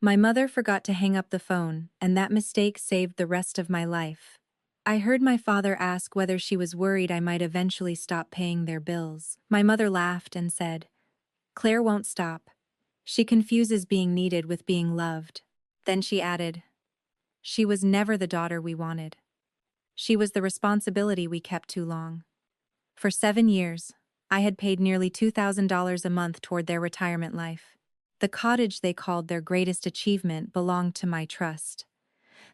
My mother forgot to hang up the phone, and that mistake saved the rest of my life. I heard my father ask whether she was worried I might eventually stop paying their bills. My mother laughed and said, "Claire won't stop. She confuses being needed with being loved." Then she added, "She was never the daughter we wanted. She was the responsibility we kept too long." For 7 years, I had paid nearly $2,000 a month toward their retirement life. The cottage they called their greatest achievement belonged to my trust.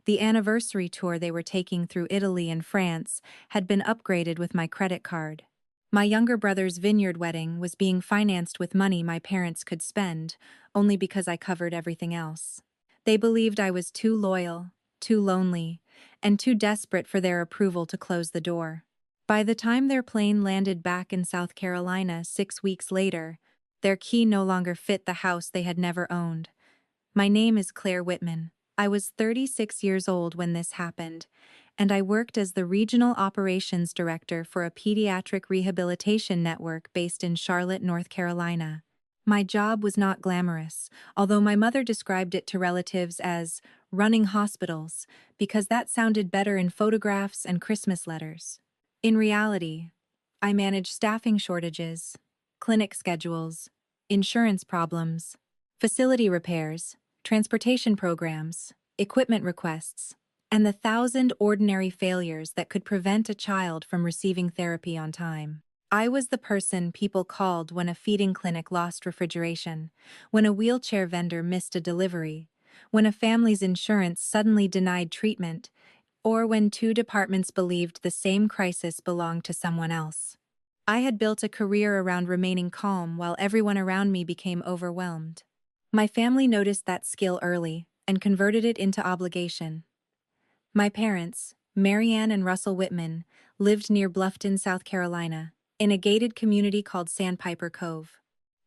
The anniversary tour they were taking through Italy and France had been upgraded with my credit card. My younger brother's vineyard wedding was being financed with money my parents could spend, only because I covered everything else. They believed I was too loyal, too lonely, and too desperate for their approval to close the door. By the time their plane landed back in South Carolina 6 weeks later, their key no longer fit the house they had never owned. My name is Claire Whitman. I was 36 years old when this happened, and I worked as the Regional Operations Director for a pediatric rehabilitation network based in Charlotte, North Carolina. My job was not glamorous, although my mother described it to relatives as running hospitals, because that sounded better in photographs and Christmas letters. In reality, I managed staffing shortages, clinic schedules, insurance problems, facility repairs, transportation programs, equipment requests, and the 1,000 ordinary failures that could prevent a child from receiving therapy on time. I was the person people called when a feeding clinic lost refrigeration, when a wheelchair vendor missed a delivery, when a family's insurance suddenly denied treatment, or when two departments believed the same crisis belonged to someone else. I had built a career around remaining calm while everyone around me became overwhelmed. My family noticed that skill early and converted it into obligation. My parents, Mary Ann and Russell Whitman, lived near Bluffton, South Carolina, in a gated community called Sandpiper Cove.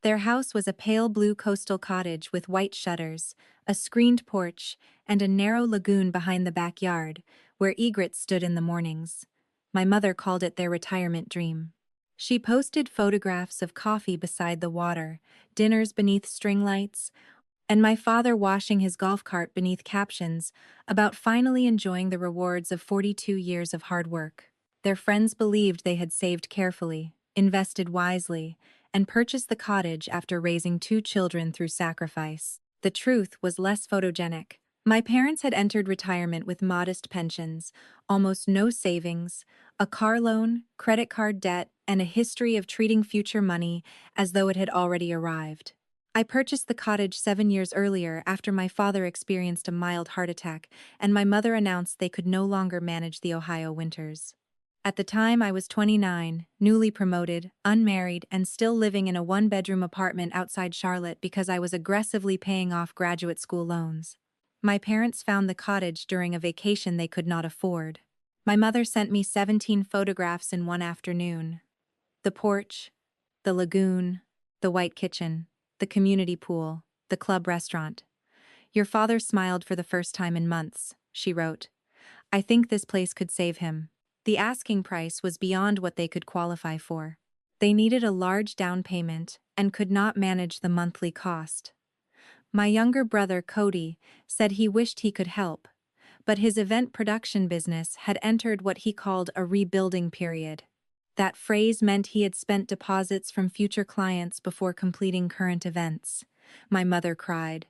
Their house was a pale blue coastal cottage with white shutters, a screened porch, and a narrow lagoon behind the backyard, where egrets stood in the mornings. My mother called it their retirement dream. She posted photographs of coffee beside the water, dinners beneath string lights, and my father washing his golf cart beneath captions about finally enjoying the rewards of 42 years of hard work. Their friends believed they had saved carefully, invested wisely, and purchased the cottage after raising 2 children through sacrifice. The truth was less photogenic. My parents had entered retirement with modest pensions, almost no savings, a car loan, credit card debt, and a history of treating future money as though it had already arrived. I purchased the cottage 7 years earlier after my father experienced a mild heart attack, and my mother announced they could no longer manage the Ohio winters. At the time, I was 29, newly promoted, unmarried, and still living in a one-bedroom apartment outside Charlotte because I was aggressively paying off graduate school loans. My parents found the cottage during a vacation they could not afford. My mother sent me 17 photographs in one afternoon. The porch, the lagoon, the white kitchen, the community pool, the club restaurant. "Your father smiled for the first time in months," she wrote. "I think this place could save him." The asking price was beyond what they could qualify for. They needed a large down payment and could not manage the monthly cost. My younger brother, Cody, said he wished he could help, but his event production business had entered what he called a rebuilding period. That phrase meant he had spent deposits from future clients before completing current events. My mother cried.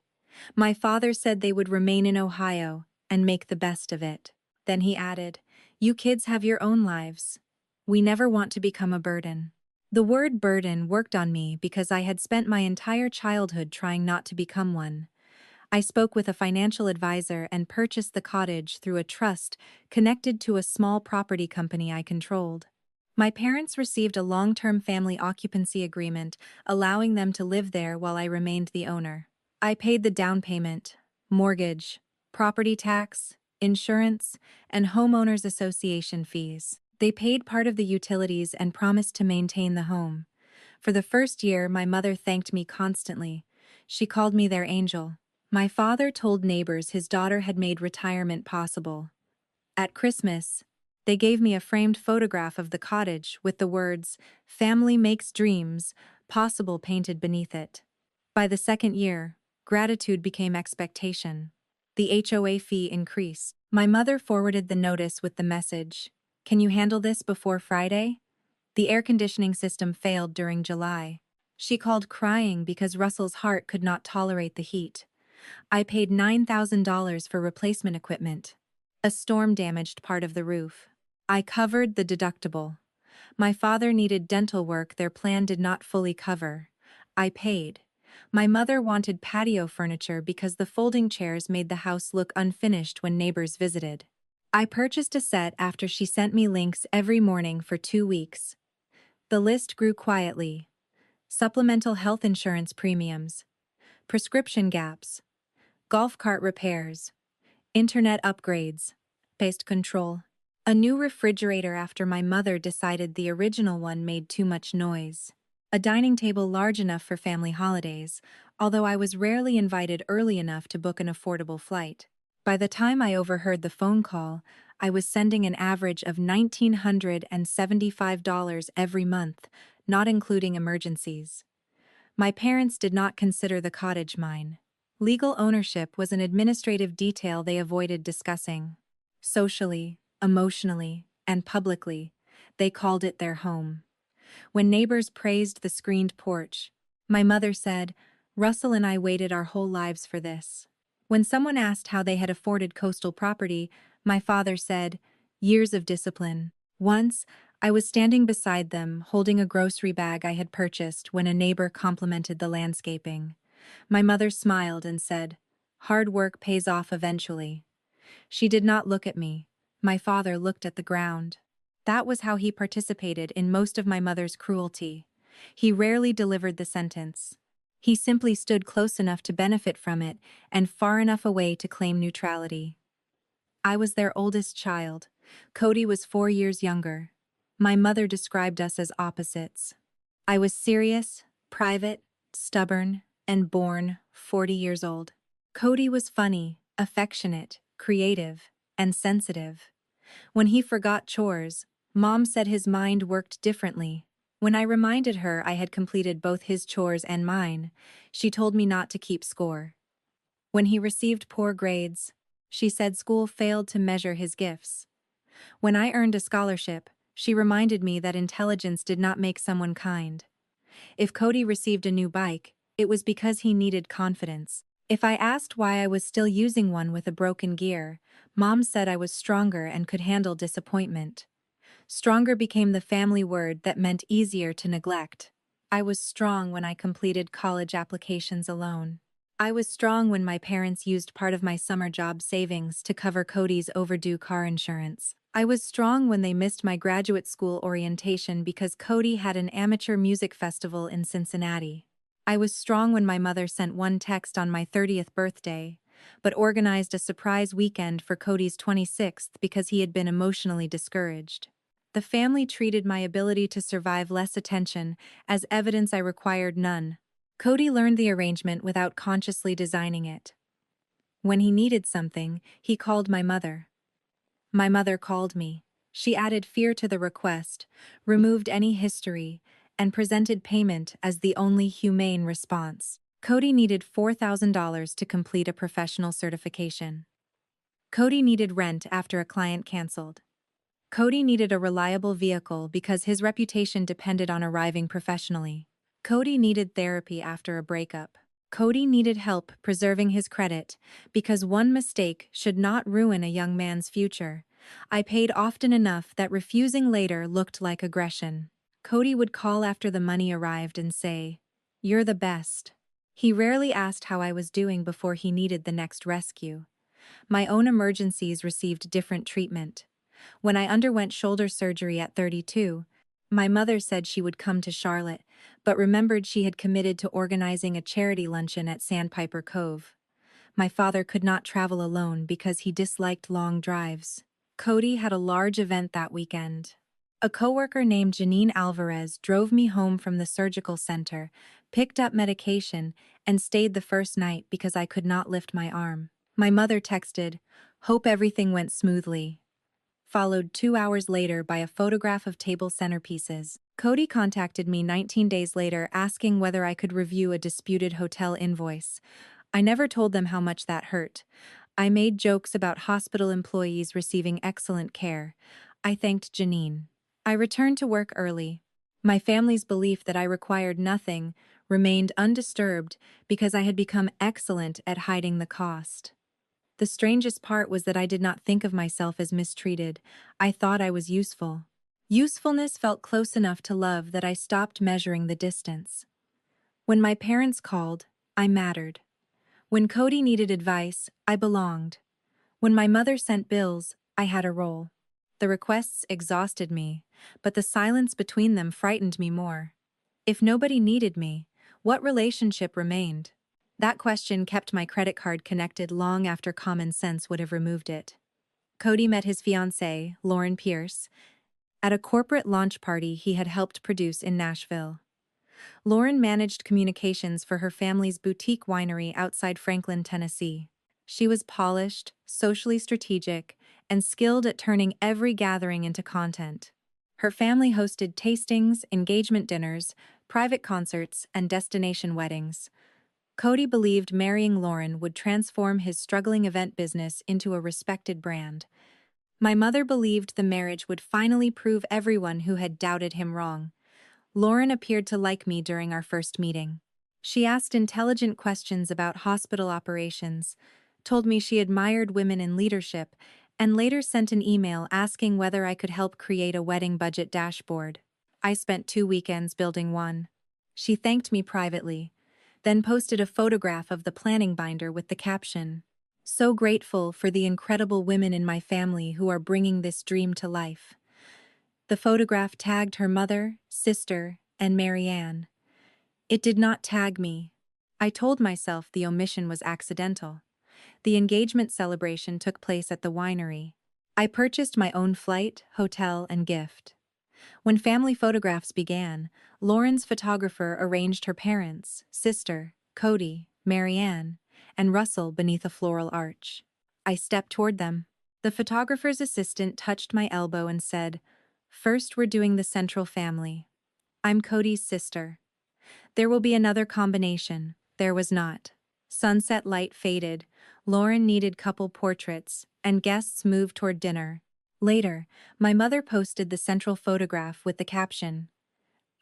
My father said they would remain in Ohio and make the best of it. Then he added, "You kids have your own lives. We never want to become a burden." The word burden worked on me because I had spent my entire childhood trying not to become one. I spoke with a financial advisor and purchased the cottage through a trust connected to a small property company I controlled. My parents received a long-term family occupancy agreement, allowing them to live there while I remained the owner. I paid the down payment, mortgage, property tax, insurance, and homeowners association fees. They paid part of the utilities and promised to maintain the home. For the first year, my mother thanked me constantly. She called me their angel. My father told neighbors his daughter had made retirement possible. At Christmas, they gave me a framed photograph of the cottage with the words, "Family makes dreams," possible painted beneath it. By the second year, Gratitude became expectation. The HOA fee increased. My mother forwarded the notice with the message, "Can you handle this before Friday?" The air conditioning system failed during July. She called crying because Russell's heart could not tolerate the heat. I paid $9,000 for replacement equipment. A storm damaged part of the roof. I covered the deductible. My father needed dental work their plan did not fully cover. I paid. My mother wanted patio furniture because the folding chairs made the house look unfinished when neighbors visited. I purchased a set after she sent me links every morning for 2 weeks. The list grew quietly. Supplemental health insurance premiums, prescription gaps, golf cart repairs, internet upgrades, pest control. A new refrigerator after my mother decided the original one made too much noise. A dining table large enough for family holidays, although I was rarely invited early enough to book an affordable flight. By the time I overheard the phone call, I was sending an average of $1,975 every month, not including emergencies. My parents did not consider the cottage mine. Legal ownership was an administrative detail they avoided discussing. Socially, emotionally, and publicly, they called it their home. When neighbors praised the screened porch, my mother said, "Russell and I waited our whole lives for this." When someone asked how they had afforded coastal property, my father said, "Years of discipline." Once, I was standing beside them, holding a grocery bag I had purchased when a neighbor complimented the landscaping. My mother smiled and said, "Hard work pays off eventually." She did not look at me. My father looked at the ground. That was how he participated in most of my mother's cruelty. He rarely delivered the sentence. He simply stood close enough to benefit from it and far enough away to claim neutrality. I was their oldest child. Cody was 4 years younger. My mother described us as opposites. I was serious, private, stubborn, and born 40 years old. Cody was funny, affectionate, creative, and sensitive. When he forgot chores, Mom said his mind worked differently. When I reminded her I had completed both his chores and mine, she told me not to keep score. When he received poor grades, she said school failed to measure his gifts. When I earned a scholarship, she reminded me that intelligence did not make someone kind. If Cody received a new bike, it was because he needed confidence. If I asked why I was still using one with a broken gear, Mom said I was stronger and could handle disappointment. Stronger became the family word that meant easier to neglect. I was strong when I completed college applications alone. I was strong when my parents used part of my summer job savings to cover Cody's overdue car insurance. I was strong when they missed my graduate school orientation because Cody had an amateur music festival in Cincinnati. I was strong when my mother sent one text on my 30th birthday, but organized a surprise weekend for Cody's 26th because he had been emotionally discouraged. The family treated my ability to survive less attention as evidence I required none. Cody learned the arrangement without consciously designing it. When he needed something, he called my mother. My mother called me. She added fear to the request, removed any history, and presented payment as the only humane response. Cody needed $4,000 to complete a professional certification. Cody needed rent after a client canceled. Cody needed a reliable vehicle because his reputation depended on arriving professionally. Cody needed therapy after a breakup. Cody needed help preserving his credit because one mistake should not ruin a young man's future. I paid often enough that refusing later looked like aggression. Cody would call after the money arrived and say, "You're the best." He rarely asked how I was doing before he needed the next rescue. My own emergencies received different treatment. When I underwent shoulder surgery at 32, my mother said she would come to Charlotte, but remembered she had committed to organizing a charity luncheon at Sandpiper Cove. My father could not travel alone because he disliked long drives. Cody had a large event that weekend. A coworker named Janine Alvarez drove me home from the surgical center, picked up medication, and stayed the first night because I could not lift my arm. My mother texted, "Hope everything went smoothly," followed 2 hours later by a photograph of table centerpieces. Cody contacted me 19 days later asking whether I could review a disputed hotel invoice. I never told them how much that hurt. I made jokes about hospital employees receiving excellent care. I thanked Janine. I returned to work early. My family's belief that I required nothing remained undisturbed because I had become excellent at hiding the cost. The strangest part was that I did not think of myself as mistreated. I thought I was useful. Usefulness felt close enough to love that I stopped measuring the distance. When my parents called, I mattered. When Cody needed advice, I belonged. When my mother sent bills, I had a role. The requests exhausted me, but the silence between them frightened me more. If nobody needed me, what relationship remained? That question kept my credit card connected long after common sense would have removed it. Cody met his fiancée, Lauren Pierce, at a corporate launch party he had helped produce in Nashville. Lauren managed communications for her family's boutique winery outside Franklin, Tennessee. She was polished, socially strategic, and skilled at turning every gathering into content. Her family hosted tastings, engagement dinners, private concerts, and destination weddings. Cody believed marrying Lauren would transform his struggling event business into a respected brand. My mother believed the marriage would finally prove everyone who had doubted him wrong. Lauren appeared to like me during our first meeting. She asked intelligent questions about hospital operations, told me she admired women in leadership, and later sent an email asking whether I could help create a wedding budget dashboard. I spent 2 weekends building one. She thanked me privately, then posted a photograph of the planning binder with the caption, "So grateful for the incredible women in my family who are bringing this dream to life." The photograph tagged her mother, sister, and Marianne. It did not tag me. I told myself the omission was accidental. The engagement celebration took place at the winery. I purchased my own flight, hotel, and gift. When family photographs began, Lauren's photographer arranged her parents, sister, Cody, Marianne, and Russell beneath a floral arch. I stepped toward them. The photographer's assistant touched my elbow and said, "First, we're doing the central family. I'm Cody's sister." There will be another combination. There was not. Sunset light faded, Lauren needed couple portraits, and guests moved toward dinner. Later, my mother posted the central photograph with the caption,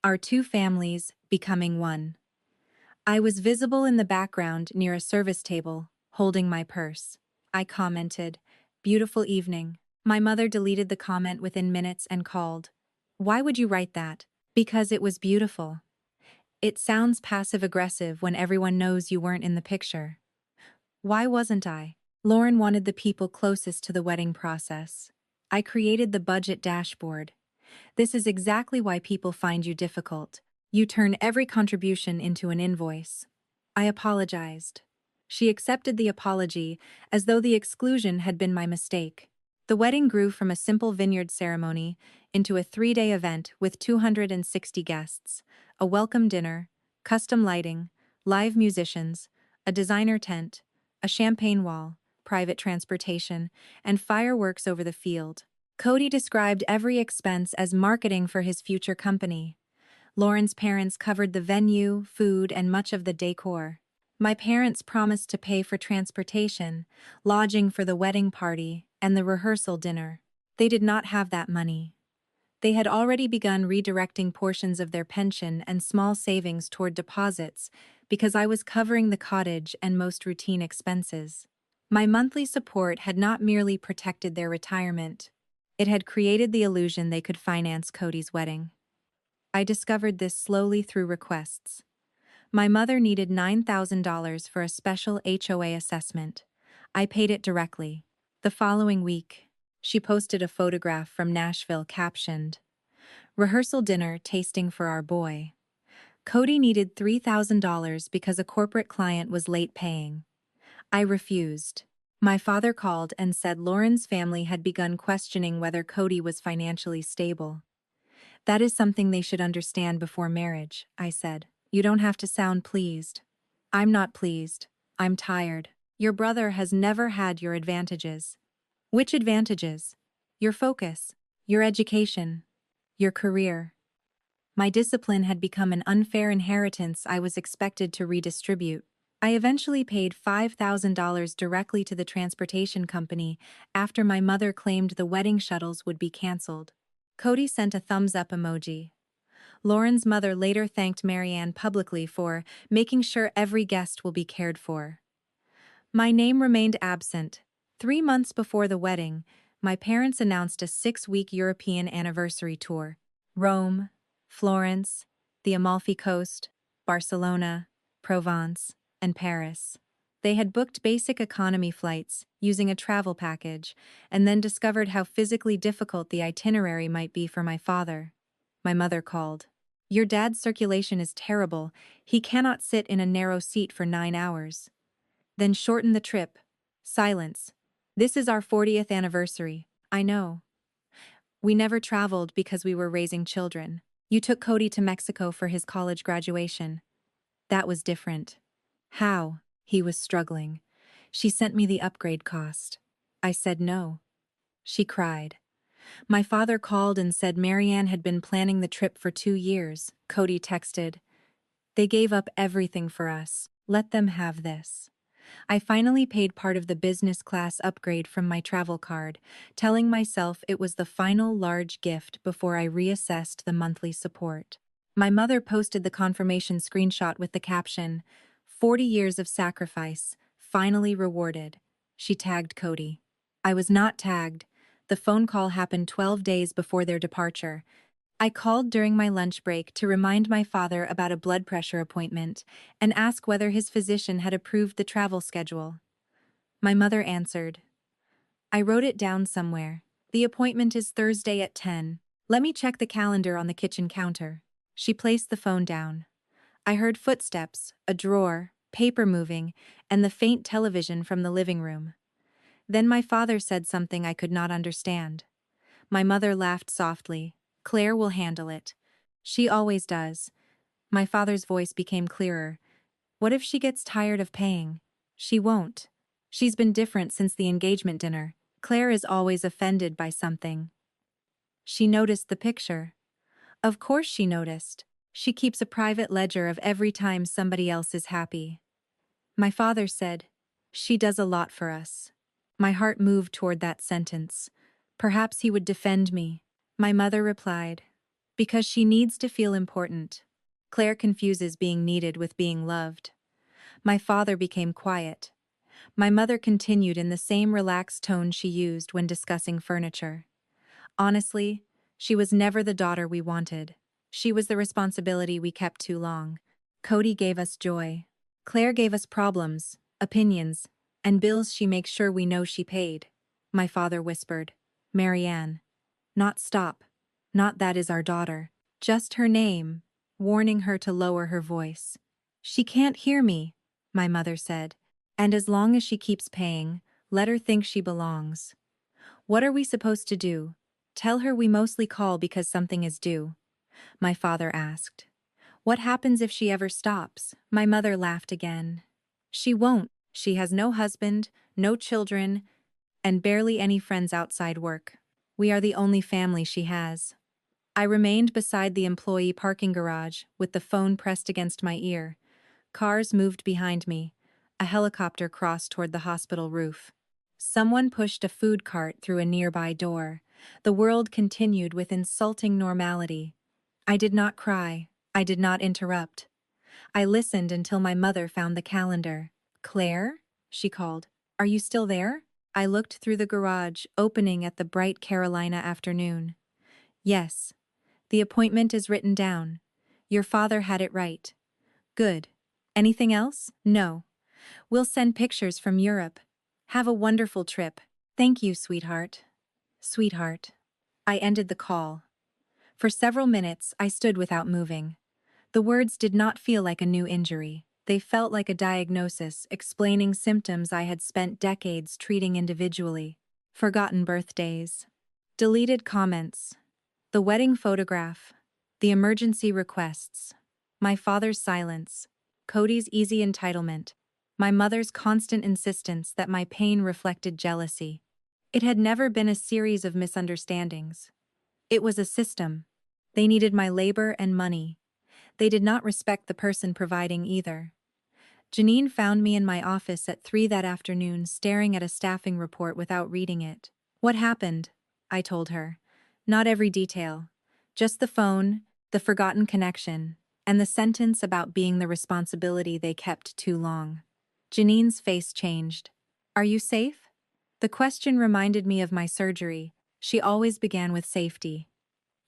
"Our two families becoming one." I was visible in the background near a service table, holding my purse. I commented, "Beautiful evening." My mother deleted the comment within minutes and called, "Why would you write that?" "Because it was beautiful." It sounds passive-aggressive when everyone knows you weren't in the picture. Why wasn't I? Lauren wanted the people closest to the wedding process. I created the budget dashboard. This is exactly why people find you difficult. You turn every contribution into an invoice. I apologized. She accepted the apology as though the exclusion had been my mistake. The wedding grew from a simple vineyard ceremony into a 3-day event with 260 guests, a welcome dinner, custom lighting, live musicians, a designer tent, a champagne wall, private transportation, and fireworks over the field. Cody described every expense as marketing for his future company. Lauren's parents covered the venue, food, and much of the decor. My parents promised to pay for transportation, lodging for the wedding party, and the rehearsal dinner. They did not have that money. They had already begun redirecting portions of their pension and small savings toward deposits because I was covering the cottage and most routine expenses. My monthly support had not merely protected their retirement, it had created the illusion they could finance Cody's wedding. I discovered this slowly through requests. My mother needed $9,000 for a special HOA assessment. I paid it directly. The following week, she posted a photograph from Nashville captioned, "Rehearsal dinner tasting for our boy." Cody needed $3,000 because a corporate client was late paying. I refused. My father called and said Lauren's family had begun questioning whether Cody was financially stable. "That is something they should understand before marriage," I said. "You don't have to sound pleased." "I'm not pleased. I'm tired. Your brother has never had your advantages." "Which advantages?" "Your focus, your education, your career." My discipline had become an unfair inheritance I was expected to redistribute. I eventually paid $5,000 directly to the transportation company after my mother claimed the wedding shuttles would be canceled. Cody sent a thumbs up emoji. Lauren's mother later thanked Marianne publicly for making sure every guest will be cared for. My name remained absent. 3 months before the wedding, my parents announced a 6-week European anniversary tour. Rome, Florence, the Amalfi Coast, Barcelona, Provence, and Paris. They had booked basic economy flights using a travel package and then discovered how physically difficult the itinerary might be for my father. My mother called. "Your dad's circulation is terrible. He cannot sit in a narrow seat for 9 hours. Then shorten the trip." Silence. "This is our 40th anniversary. I know. We never traveled because we were raising children. You took Cody to Mexico for his college graduation. That was different." "How?" He was struggling. "She sent me the upgrade cost." I said no. She cried. "My father called and said Marianne had been planning the trip for 2 years." Cody texted. "They gave up everything for us. Let them have this." I finally paid part of the business class upgrade from my travel card, telling myself it was the final large gift before I reassessed the monthly support. My mother posted the confirmation screenshot with the caption, "40 years of sacrifice, finally rewarded." She tagged Cody. I was not tagged. The phone call happened 12 days before their departure. I called during my lunch break to remind my father about a blood pressure appointment and ask whether his physician had approved the travel schedule. My mother answered. "I wrote it down somewhere. The appointment is Thursday at 10. Let me check the calendar on the kitchen counter." She placed the phone down. I heard footsteps, a drawer, paper moving, and the faint television from the living room. Then my father said something I could not understand. My mother laughed softly. "Claire will handle it. She always does." My father's voice became clearer. "What if she gets tired of paying?" "She won't. She's been different since the engagement dinner. Claire is always offended by something." She noticed the picture. Of course she noticed. She keeps a private ledger of every time somebody else is happy. My father said, "She does a lot for us." My heart moved toward that sentence. Perhaps he would defend me. My mother replied, "Because she needs to feel important." Claire confuses being needed with being loved. My father became quiet. My mother continued in the same relaxed tone she used when discussing furniture. "Honestly, she was never the daughter we wanted. She was the responsibility we kept too long. Cody gave us joy. Claire gave us problems, opinions, and bills she makes sure we know she paid." My father whispered, "Marianne. Not stop. Not that is our daughter. Just her name," warning her to lower her voice. "She can't hear me," my mother said. "And as long as she keeps paying, let her think she belongs." "What are we supposed to do? Tell her we mostly call because something is due?" my father asked. "What happens if she ever stops?" My mother laughed again. "She won't. She has no husband, no children, and barely any friends outside work. We are the only family she has." I remained beside the employee parking garage with the phone pressed against my ear. Cars moved behind me. A helicopter crossed toward the hospital roof. Someone pushed a food cart through a nearby door. The world continued with insulting normality. I did not cry. I did not interrupt. I listened until my mother found the calendar. "Claire?" she called. "Are you still there?" I looked through the garage, opening at the bright Carolina afternoon. "Yes. The appointment is written down. Your father had it right." "Good. Anything else?" "No. We'll send pictures from Europe. Have a wonderful trip." "Thank you, sweetheart." "Sweetheart." I ended the call. For several minutes, I stood without moving. The words did not feel like a new injury. They felt like a diagnosis explaining symptoms I had spent decades treating individually. Forgotten birthdays. Deleted comments. The wedding photograph. The emergency requests. My father's silence. Cody's easy entitlement. My mother's constant insistence that my pain reflected jealousy. It had never been a series of misunderstandings. It was a system. They needed my labor and money. They did not respect the person providing either. Janine found me in my office at 3 that afternoon staring at a staffing report without reading it. What happened? I told her. Not every detail. Just the phone, the forgotten connection, and the sentence about being the responsibility they kept too long. Janine's face changed. Are you safe? The question reminded me of my surgery. She always began with safety.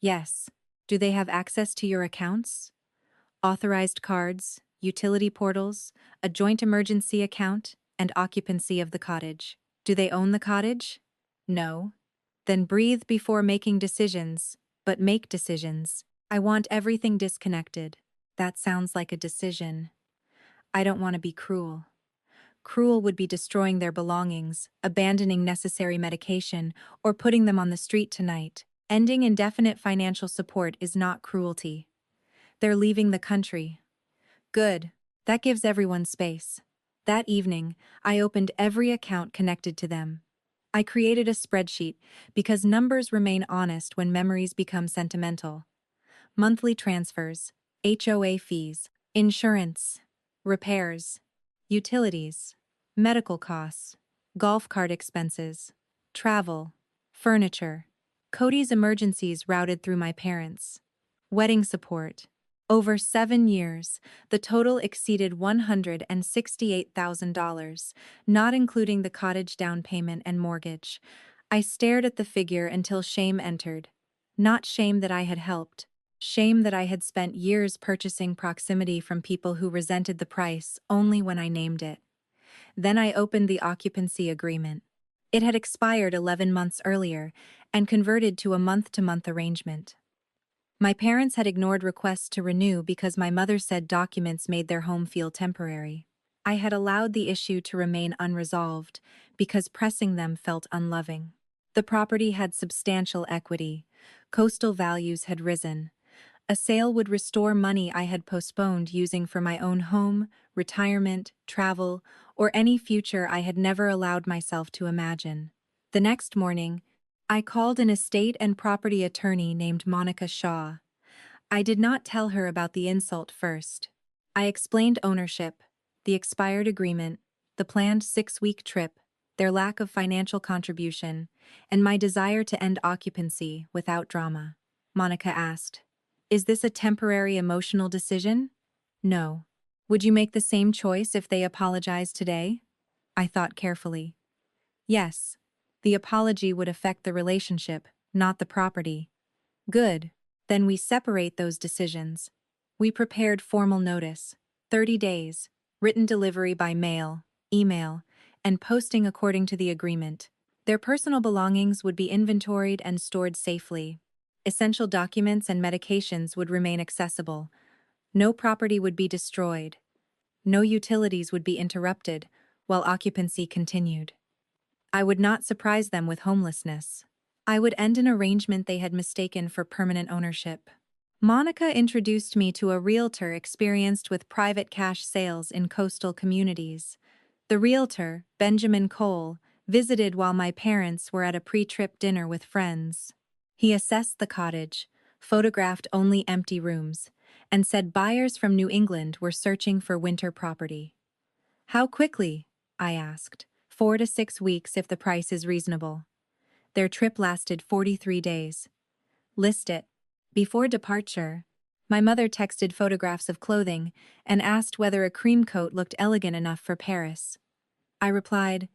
Yes. Do they have access to your accounts? Authorized cards, utility portals, a joint emergency account, and occupancy of the cottage. Do they own the cottage? No. Then breathe before making decisions, but make decisions. I want everything disconnected. That sounds like a decision. I don't want to be cruel. Cruel would be destroying their belongings, abandoning necessary medication, or putting them on the street tonight. Ending indefinite financial support is not cruelty. They're leaving the country. Good. That gives everyone space. That evening, I opened every account connected to them. I created a spreadsheet because numbers remain honest when memories become sentimental. Monthly transfers, HOA fees, insurance, repairs, utilities, medical costs, golf cart expenses, travel, furniture, Cody's emergencies routed through my parents, wedding support. Over 7 years, the total exceeded $168,000, not including the cottage down payment and mortgage. I stared at the figure until shame entered. Not shame that I had helped. Shame that I had spent years purchasing proximity from people who resented the price only when I named it. Then I opened the occupancy agreement. It had expired 11 months earlier and converted to a month-to-month arrangement. My parents had ignored requests to renew because my mother said documents made their home feel temporary. I had allowed the issue to remain unresolved because pressing them felt unloving. The property had substantial equity. Coastal values had risen. A sale would restore money I had postponed using for my own home, retirement, travel, or any future I had never allowed myself to imagine. The next morning, I called an estate and property attorney named Monica Shaw. I did not tell her about the insult first. I explained ownership, the expired agreement, the planned 6-week trip, their lack of financial contribution, and my desire to end occupancy without drama. Monica asked, "Is this a temporary emotional decision?" "No." "Would you make the same choice if they apologized today?" I thought carefully. "Yes. The apology would affect the relationship, not the property." "Good. Then we separate those decisions." We prepared formal notice, 30 days, written delivery by mail, email, and posting according to the agreement. Their personal belongings would be inventoried and stored safely. Essential documents and medications would remain accessible. No property would be destroyed. No utilities would be interrupted, while occupancy continued. I would not surprise them with homelessness. I would end an arrangement they had mistaken for permanent ownership. Monica introduced me to a realtor experienced with private cash sales in coastal communities. The realtor, Benjamin Cole, visited while my parents were at a pre-trip dinner with friends. He assessed the cottage, photographed only empty rooms, and said buyers from New England were searching for winter property. "How quickly?" I asked. 4 to 6 weeks if the price is reasonable." Their trip lasted 43 days. "List it." Before departure, my mother texted photographs of clothing and asked whether a cream coat looked elegant enough for Paris. I replied,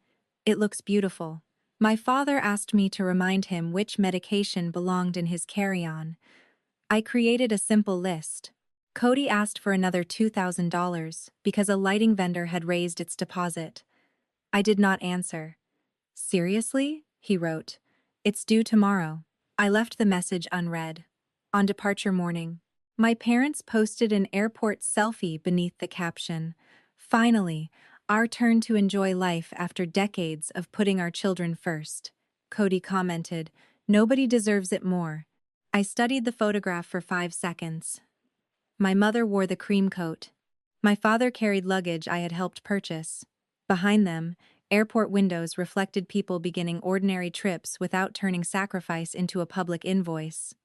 "It looks beautiful." My father asked me to remind him which medication belonged in his carry-on. I created a simple list. Cody asked for another $2,000 because a lighting vendor had raised its deposit. I did not answer. "Seriously?" he wrote. "It's due tomorrow." I left the message unread. On departure morning, my parents posted an airport selfie beneath the caption, "Finally, our turn to enjoy life after decades of putting our children first." Cody commented, "Nobody deserves it more." I studied the photograph for 5 seconds. My mother wore the cream coat. My father carried luggage I had helped purchase. Behind them, airport windows reflected people beginning ordinary trips without turning sacrifice into a public invoice.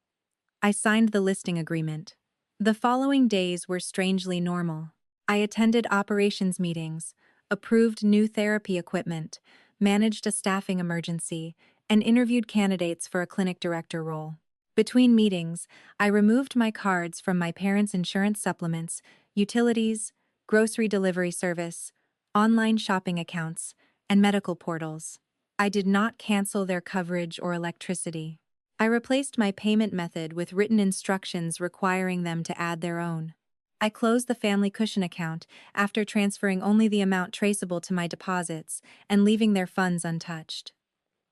I signed the listing agreement. The following days were strangely normal. I attended operations meetings, approved new therapy equipment, managed a staffing emergency, and interviewed candidates for a clinic director role. Between meetings, I removed my cards from my parents' insurance supplements, utilities, grocery delivery service, online shopping accounts, and medical portals. I did not cancel their coverage or electricity. I replaced my payment method with written instructions requiring them to add their own. I closed the family cushion account after transferring only the amount traceable to my deposits and leaving their funds untouched.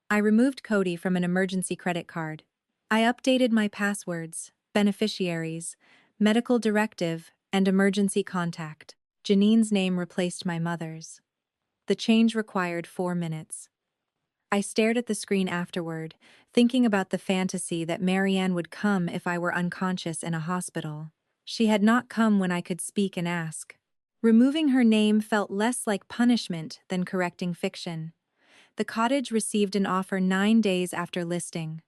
I removed Cody from an emergency credit card. I updated my passwords, beneficiaries, medical directive, and emergency contact. Janine's name replaced my mother's. The change required 4 minutes. I stared at the screen afterward, thinking about the fantasy that Marianne would come if I were unconscious in a hospital. She had not come when I could speak and ask. Removing her name felt less like punishment than correcting fiction. The cottage received an offer 9 days after listing.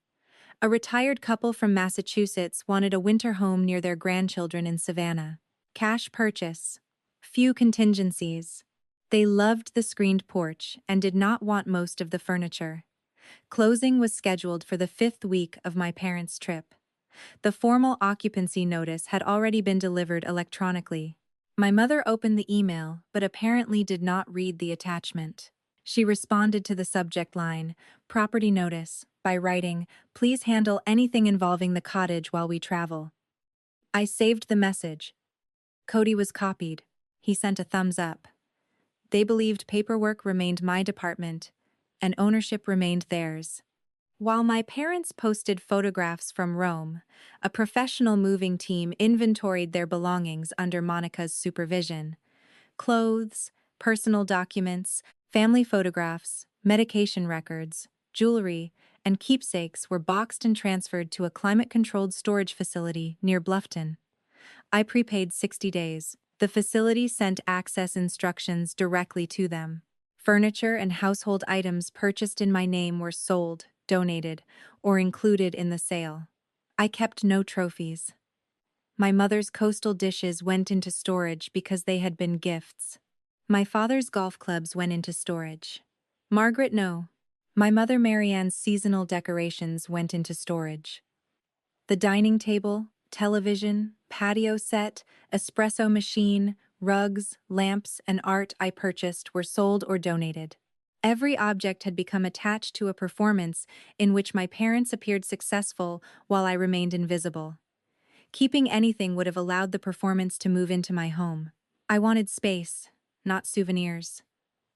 A retired couple from Massachusetts wanted a winter home near their grandchildren in Savannah. Cash purchase. Few contingencies. They loved the screened porch and did not want most of the furniture. Closing was scheduled for the 5th week of my parents' trip. The formal occupancy notice had already been delivered electronically. My mother opened the email, but apparently did not read the attachment. She responded to the subject line, "Property Notice," by writing, "Please handle anything involving the cottage while we travel." I saved the message. Cody was copied. He sent a thumbs up. They believed paperwork remained my department, and ownership remained theirs. While my parents posted photographs from Rome, a professional moving team inventoried their belongings under Monica's supervision. Clothes, personal documents, family photographs, medication records, jewelry, and keepsakes were boxed and transferred to a climate-controlled storage facility near Bluffton. I prepaid 60 days. The facility sent access instructions directly to them. Furniture and household items purchased in my name were sold, donated, or included in the sale. I kept no trophies. My mother's coastal dishes went into storage because they had been gifts. My father's golf clubs went into storage. Margaret, no. My mother Marianne's seasonal decorations went into storage. The dining table, television, patio set, espresso machine, rugs, lamps, and art I purchased were sold or donated. Every object had become attached to a performance in which my parents appeared successful while I remained invisible. Keeping anything would have allowed the performance to move into my home. I wanted space, not souvenirs.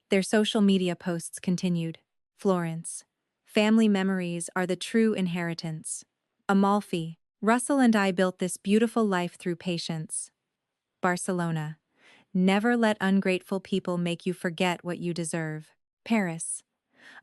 Their social media posts continued. Florence. Family memories are the true inheritance. Amalfi. Russell and I built this beautiful life through patience. Barcelona. Never let ungrateful people make you forget what you deserve. Paris.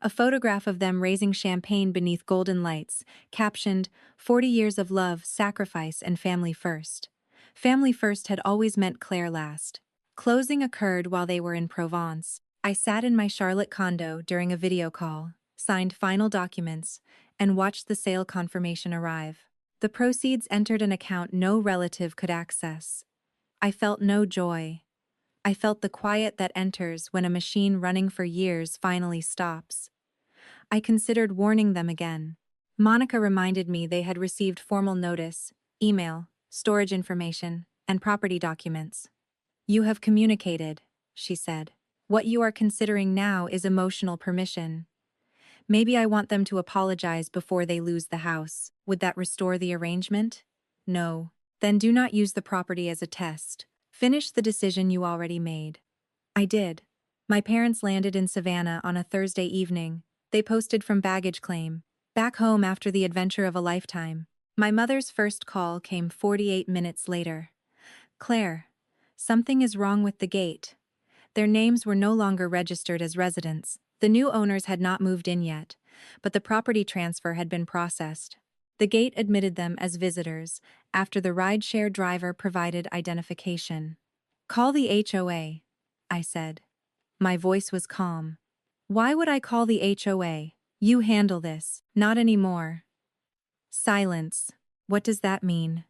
A photograph of them raising champagne beneath golden lights, captioned, 40 years of love, sacrifice, and family first. Family first had always meant Claire last. Closing occurred while they were in Provence. I sat in my Charlotte condo during a video call, signed final documents, and watched the sale confirmation arrive. The proceeds entered an account no relative could access. I felt no joy. I felt the quiet that enters when a machine running for years finally stops. I considered warning them again. Monica reminded me they had received formal notice, email, storage information, and property documents. "You have communicated," she said. "What you are considering now is emotional permission. Maybe I want them to apologize before they lose the house. Would that restore the arrangement? No. Then do not use the property as a test. Finish the decision you already made." I did. My parents landed in Savannah on a Thursday evening. They posted from baggage claim. Back home after the adventure of a lifetime. My mother's first call came 48 minutes later. "Claire, something is wrong with the gate." Their names were no longer registered as residents. The new owners had not moved in yet, but the property transfer had been processed. The gate admitted them as visitors after the rideshare driver provided identification. "Call the HOA," I said. My voice was calm. "Why would I call the HOA? You handle this." "Not anymore." Silence. What does that mean?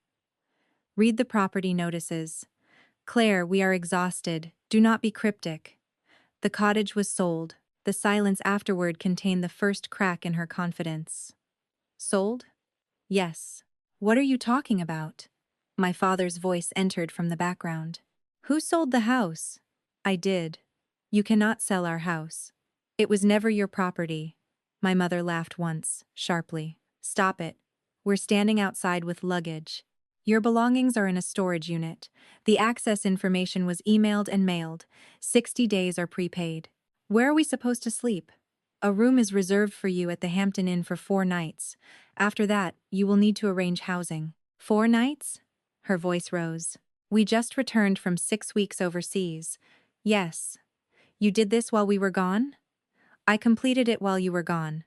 "Read the property notices. Claire, we are exhausted. Do not be cryptic. The cottage was sold. The silence afterward contained the first crack in her confidence. Sold? Yes. What are you talking about? My father's voice entered from the background. Who sold the house? I did. You cannot sell our house. It was never your property. My mother laughed once, sharply. Stop it. We're standing outside with luggage. Your belongings are in a storage unit. The access information was emailed and mailed. 60 days are prepaid. Where are we supposed to sleep? A room is reserved for you at the Hampton Inn for 4 nights. After that, you will need to arrange housing. 4 nights? Her voice rose. We just returned from 6 weeks overseas. Yes. You did this while we were gone? I completed it while you were gone.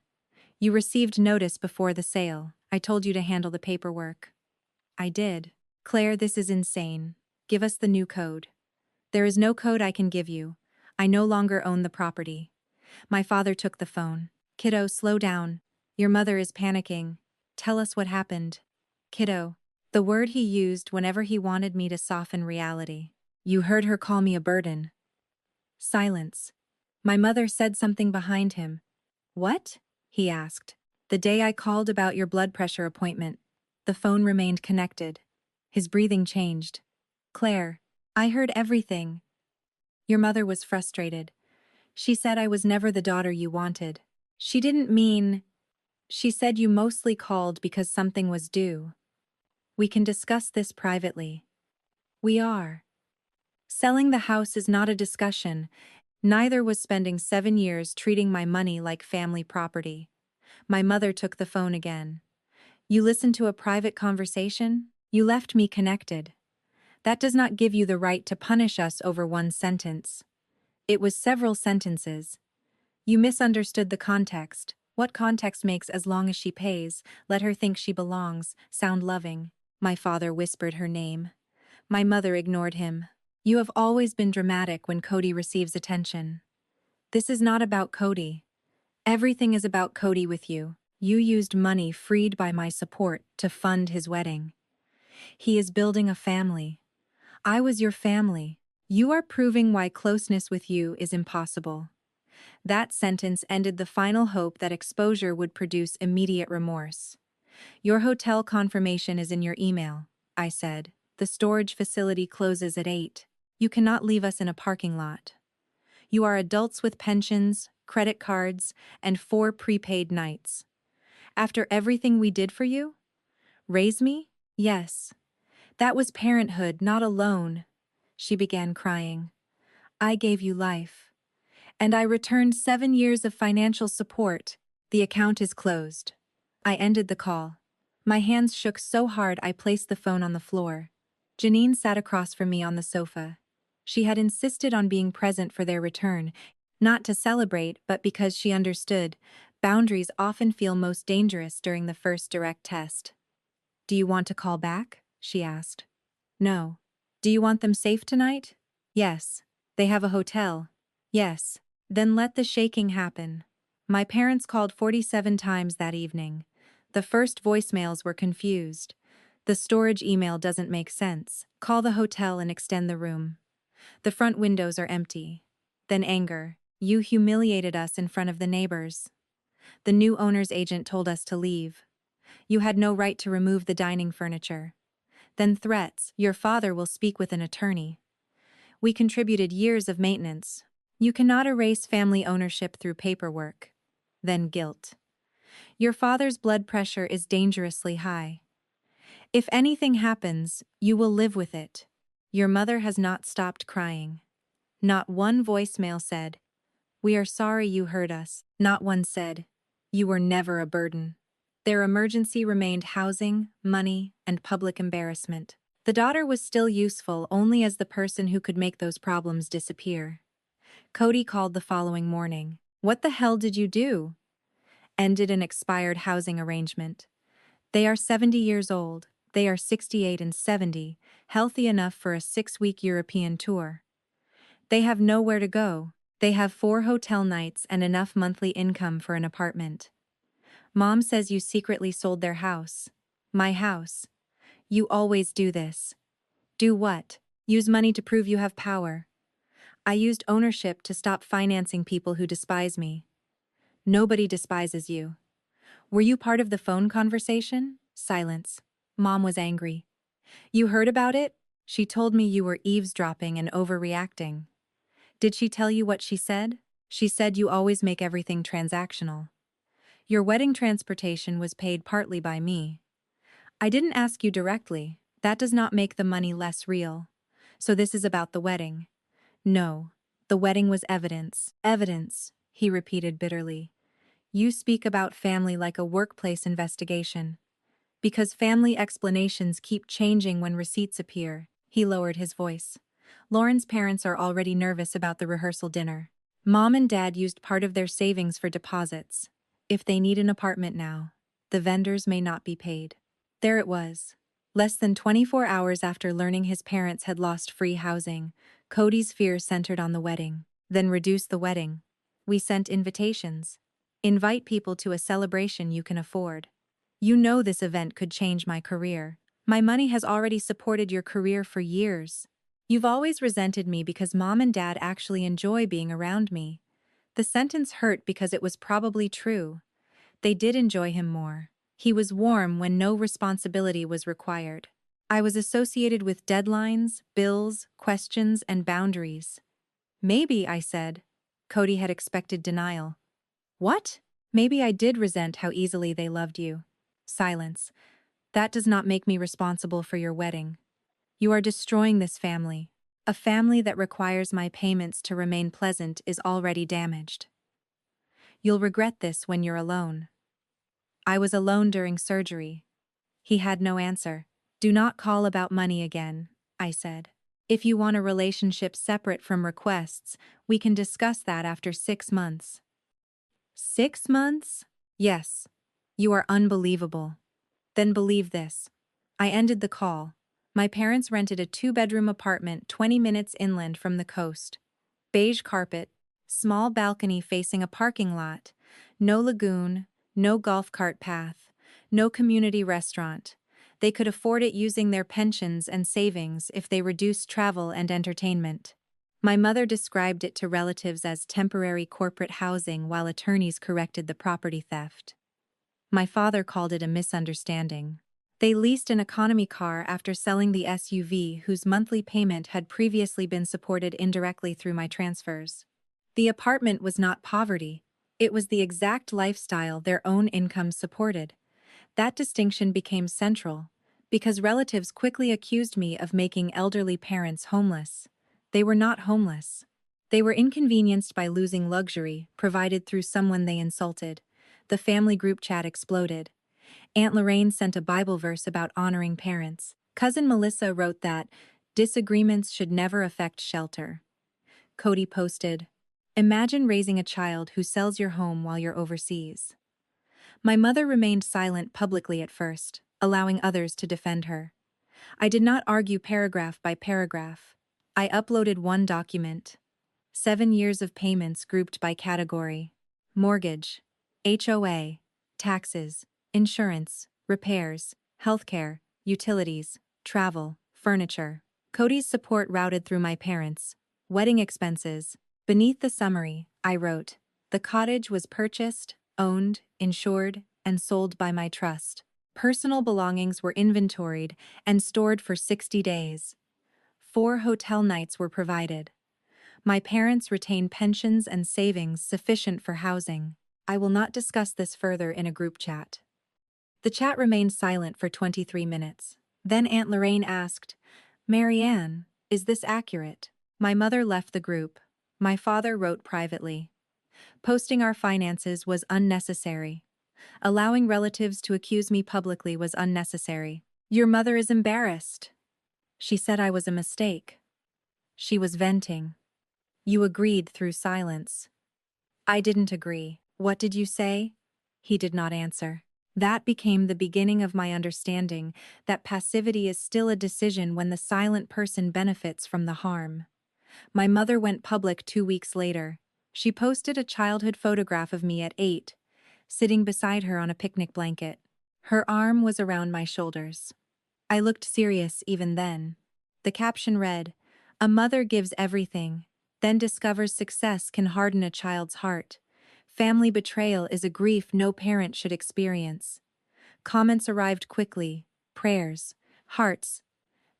You received notice before the sale. I told you to handle the paperwork. I did. Claire, this is insane. Give us the new code. There is no code I can give you. I no longer own the property. My father took the phone. Kiddo, slow down. Your mother is panicking. Tell us what happened. Kiddo. The word he used whenever he wanted me to soften reality. You heard her call me a burden. Silence. My mother said something behind him. What? He asked. The day I called about your blood pressure appointment. The phone remained connected. His breathing changed. Claire, I heard everything. Your mother was frustrated. She said I was never the daughter you wanted. She didn't mean... She said you mostly called because something was due. We can discuss this privately. We are. Selling the house is not a discussion. Neither was spending 7 years treating my money like family property. My mother took the phone again. You listened to a private conversation? You left me connected. That does not give you the right to punish us over one sentence. It was several sentences. You misunderstood the context. What context makes as long as she pays, let her think she belongs, sound loving. My father whispered her name. My mother ignored him. You have always been dramatic when Cody receives attention. This is not about Cody. Everything is about Cody with you. You used money freed by my support to fund his wedding. He is building a family. I was your family. You are proving why closeness with you is impossible. That sentence ended the final hope that exposure would produce immediate remorse. Your hotel confirmation is in your email, I said. The storage facility closes at 8. You cannot leave us in a parking lot. You are adults with pensions, credit cards, and 4 prepaid nights. After everything we did for you? Raise me? Yes. That was parenthood, not a loan. She began crying. I gave you life. And I returned 7 years of financial support. The account is closed. I ended the call. My hands shook so hard I placed the phone on the floor. Janine sat across from me on the sofa. She had insisted on being present for their return, not to celebrate, but because she understood. Boundaries often feel most dangerous during the first direct test. Do you want to call back? She asked. No. Do you want them safe tonight? Yes. They have a hotel. Yes. Then let the shaking happen. My parents called 47 times that evening. The first voicemails were confused. The storage email doesn't make sense. Call the hotel and extend the room. The front windows are empty. Then anger. You humiliated us in front of the neighbors. The new owner's agent told us to leave. You had no right to remove the dining furniture. Then threats. Your father will speak with an attorney. We contributed years of maintenance. You cannot erase family ownership through paperwork. Then guilt. Your father's blood pressure is dangerously high. If anything happens, you will live with it. Your mother has not stopped crying. Not one voicemail said, "We are sorry you hurt us." Not one said, "You were never a burden." Their emergency remained housing, money, and public embarrassment. The daughter was still useful only as the person who could make those problems disappear. Cody called the following morning. What the hell did you do? Ended an expired housing arrangement. They are 70 years old. They are 68 and 70, healthy enough for a 6-week European tour. They have nowhere to go. They have 4 hotel nights and enough monthly income for an apartment. Mom says you secretly sold their house. My house. You always do this. Do what? Use money to prove you have power. I used ownership to stop financing people who despise me. Nobody despises you. Were you part of the phone conversation? Silence. Mom was angry. You heard about it? She told me you were eavesdropping and overreacting. Did she tell you what she said? She said you always make everything transactional. Your wedding transportation was paid partly by me. I didn't ask you directly. That does not make the money less real. So this is about the wedding. No. The wedding was evidence. Evidence, he repeated bitterly. You speak about family like a workplace investigation. Because family explanations keep changing when receipts appear, he lowered his voice. Lauren's parents are already nervous about the rehearsal dinner. Mom and Dad used part of their savings for deposits. If they need an apartment now, the vendors may not be paid. There it was. Less than 24 hours after learning his parents had lost free housing, Cody's fears centered on the wedding. Then reduce the wedding. We sent invitations. Invite people to a celebration you can afford. You know this event could change my career. My money has already supported your career for years. You've always resented me because Mom and Dad actually enjoy being around me. The sentence hurt because it was probably true. They did enjoy him more. He was warm when no responsibility was required. I was associated with deadlines, bills, questions, and boundaries. Maybe, I said. Cody had expected denial. What? Maybe I did resent how easily they loved you. Silence. That does not make me responsible for your wedding. You are destroying this family. A family that requires my payments to remain pleasant is already damaged. You'll regret this when you're alone. I was alone during surgery. He had no answer. Do not call about money again, I said. If you want a relationship separate from requests, we can discuss that after 6 months. 6 months? Yes. You are unbelievable. Then believe this. I ended the call. My parents rented a 2-bedroom apartment 20 minutes inland from the coast. Beige carpet, small balcony facing a parking lot, no lagoon, no golf cart path, no community restaurant. They could afford it using their pensions and savings if they reduced travel and entertainment. My mother described it to relatives as temporary corporate housing while attorneys corrected the property theft. My father called it a misunderstanding. They leased an economy car after selling the SUV whose monthly payment had previously been supported indirectly through my transfers. The apartment was not poverty. It was the exact lifestyle their own income supported. That distinction became central, because relatives quickly accused me of making elderly parents homeless. They were not homeless. They were inconvenienced by losing luxury provided through someone they insulted. The family group chat exploded. Aunt Lorraine sent a Bible verse about honoring parents. Cousin Melissa wrote that disagreements should never affect shelter. Cody posted, "Imagine raising a child who sells your home while you're overseas." My mother remained silent publicly at first, allowing others to defend her. I did not argue paragraph by paragraph. I uploaded one document. 7 years of payments grouped by category: mortgage, HOA, taxes, insurance, repairs, healthcare, utilities, travel, furniture. Cody's support routed through my parents. Wedding expenses. Beneath the summary, I wrote, "The cottage was purchased, owned, insured, and sold by my trust. Personal belongings were inventoried and stored for 60 days. 4 hotel nights were provided. My parents retain pensions and savings sufficient for housing. I will not discuss this further in a group chat." The chat remained silent for 23 minutes. Then Aunt Lorraine asked, "Mary Ann, is this accurate?" My mother left the group. My father wrote privately, "Posting our finances was unnecessary. Allowing relatives to accuse me publicly was unnecessary. Your mother is embarrassed. She said I was a mistake. She was venting. You agreed through silence." I didn't agree. "What did you say?" He did not answer. That became the beginning of my understanding that passivity is still a decision when the silent person benefits from the harm. My mother went public 2 weeks later. She posted a childhood photograph of me at 8, sitting beside her on a picnic blanket. Her arm was around my shoulders. I looked serious even then. The caption read, "A mother gives everything, then discovers success can harden a child's heart. Family betrayal is a grief no parent should experience." Comments arrived quickly, prayers, hearts,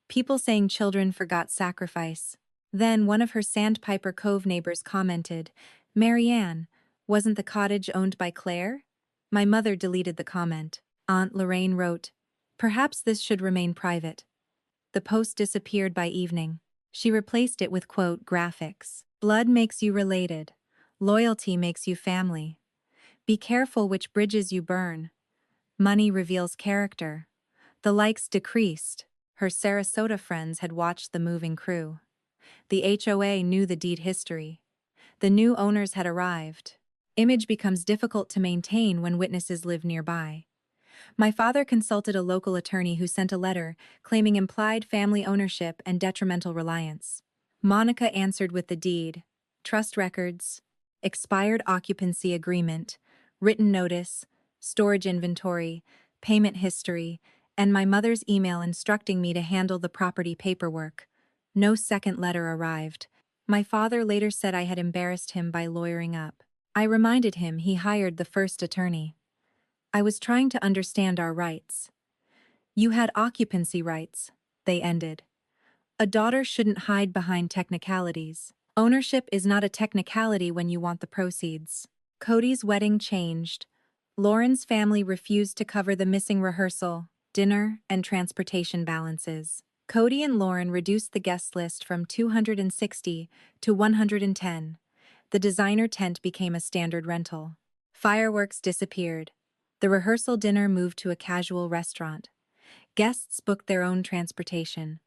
people saying children forgot sacrifice. Then one of her Sandpiper Cove neighbors commented, "Marianne, wasn't the cottage owned by Claire?" My mother deleted the comment. Aunt Lorraine wrote, "Perhaps this should remain private." The post disappeared by evening. She replaced it with quote graphics. "Blood makes you related. Loyalty makes you family. Be careful which bridges you burn. Money reveals character." The likes decreased. Her Sarasota friends had watched the moving crew. The HOA knew the deed history. The new owners had arrived. Image becomes difficult to maintain when witnesses live nearby. My father consulted a local attorney who sent a letter claiming implied family ownership and detrimental reliance. Monica answered with the deed, trust records, expired occupancy agreement, written notice, storage inventory, payment history, and my mother's email instructing me to handle the property paperwork. No second letter arrived. My father later said I had embarrassed him by lawyering up. I reminded him he hired the first attorney. I was trying to understand our rights. "You had occupancy rights," they ended. "A daughter shouldn't hide behind technicalities. Ownership is not a technicality when you want the proceeds." Cody's wedding changed. Lauren's family refused to cover the missing rehearsal, dinner, and transportation balances. Cody and Lauren reduced the guest list from 260 to 110. The designer tent became a standard rental. Fireworks disappeared. The rehearsal dinner moved to a casual restaurant. Guests booked their own transportation.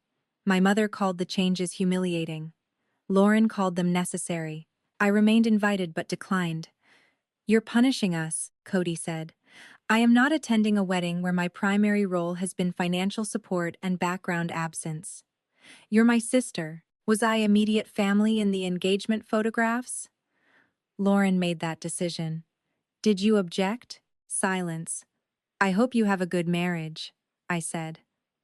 My mother called the changes humiliating. Lauren called them necessary. I remained invited but declined. "You're punishing us," Cody said. "I am not attending a wedding where my primary role has been financial support and background absence." "You're my sister. Was I immediate family in the engagement photographs?" Lauren made that decision. "Did you object?" Silence. "I hope you have a good marriage," I said.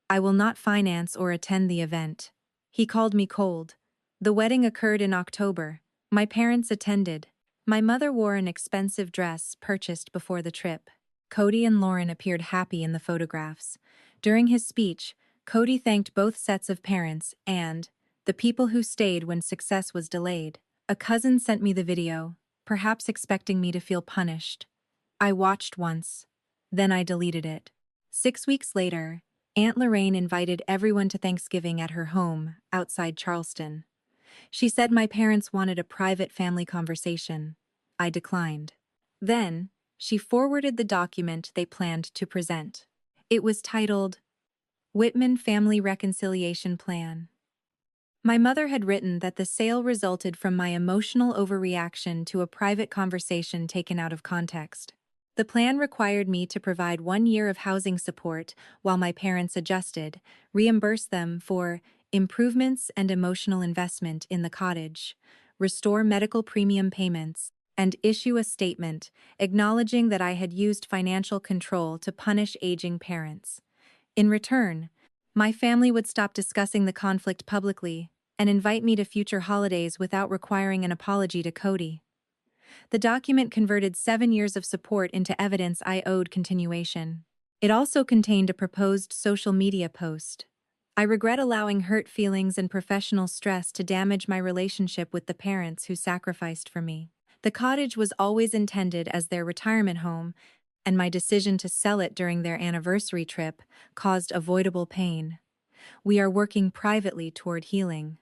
"I will not finance or attend the event." He called me cold. The wedding occurred in October. My parents attended. My mother wore an expensive dress purchased before the trip. Cody and Lauren appeared happy in the photographs. During his speech, Cody thanked both sets of parents and the people who stayed when success was delayed. A cousin sent me the video, perhaps expecting me to feel punished. I watched once. Then I deleted it. 6 weeks later, Aunt Lorraine invited everyone to Thanksgiving at her home, outside Charleston. She said my parents wanted a private family conversation. I declined. Then, she forwarded the document they planned to present. It was titled, "Whitman Family Reconciliation Plan." My mother had written that the sale resulted from my emotional overreaction to a private conversation taken out of context. The plan required me to provide 1 year of housing support while my parents adjusted, reimburse them for improvements and emotional investment in the cottage, restore medical premium payments, and issue a statement acknowledging that I had used financial control to punish aging parents. In return, my family would stop discussing the conflict publicly and invite me to future holidays without requiring an apology to Cody. The document converted 7 years of support into evidence I owed continuation. It also contained a proposed social media post. "I regret allowing hurt feelings and professional stress to damage my relationship with the parents who sacrificed for me. The cottage was always intended as their retirement home, and my decision to sell it during their anniversary trip caused avoidable pain. We are working privately toward healing."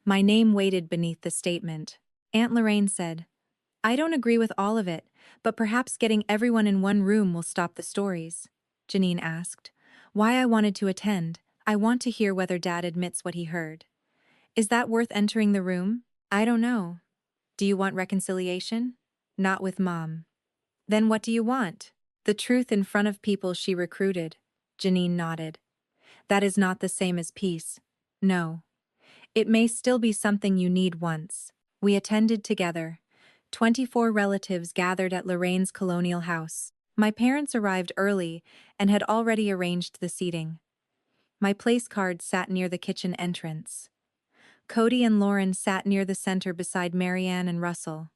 My name waited beneath the statement. Aunt Lorraine said, "I don't agree with all of it, but perhaps getting everyone in one room will stop the stories." Janine asked. "Why I wanted to attend. I want to hear whether Dad admits what he heard." "Is that worth entering the room?" "I don't know." "Do you want reconciliation?" "Not with Mom." "Then what do you want?" "The truth in front of people she recruited." Janine nodded. "That is not the same as peace." "No. It may still be something you need once." We attended together. 24 relatives gathered at Lorraine's colonial house. My parents arrived early and had already arranged the seating. My place card sat near the kitchen entrance. Cody and Lauren sat near the center beside Marianne and Russell.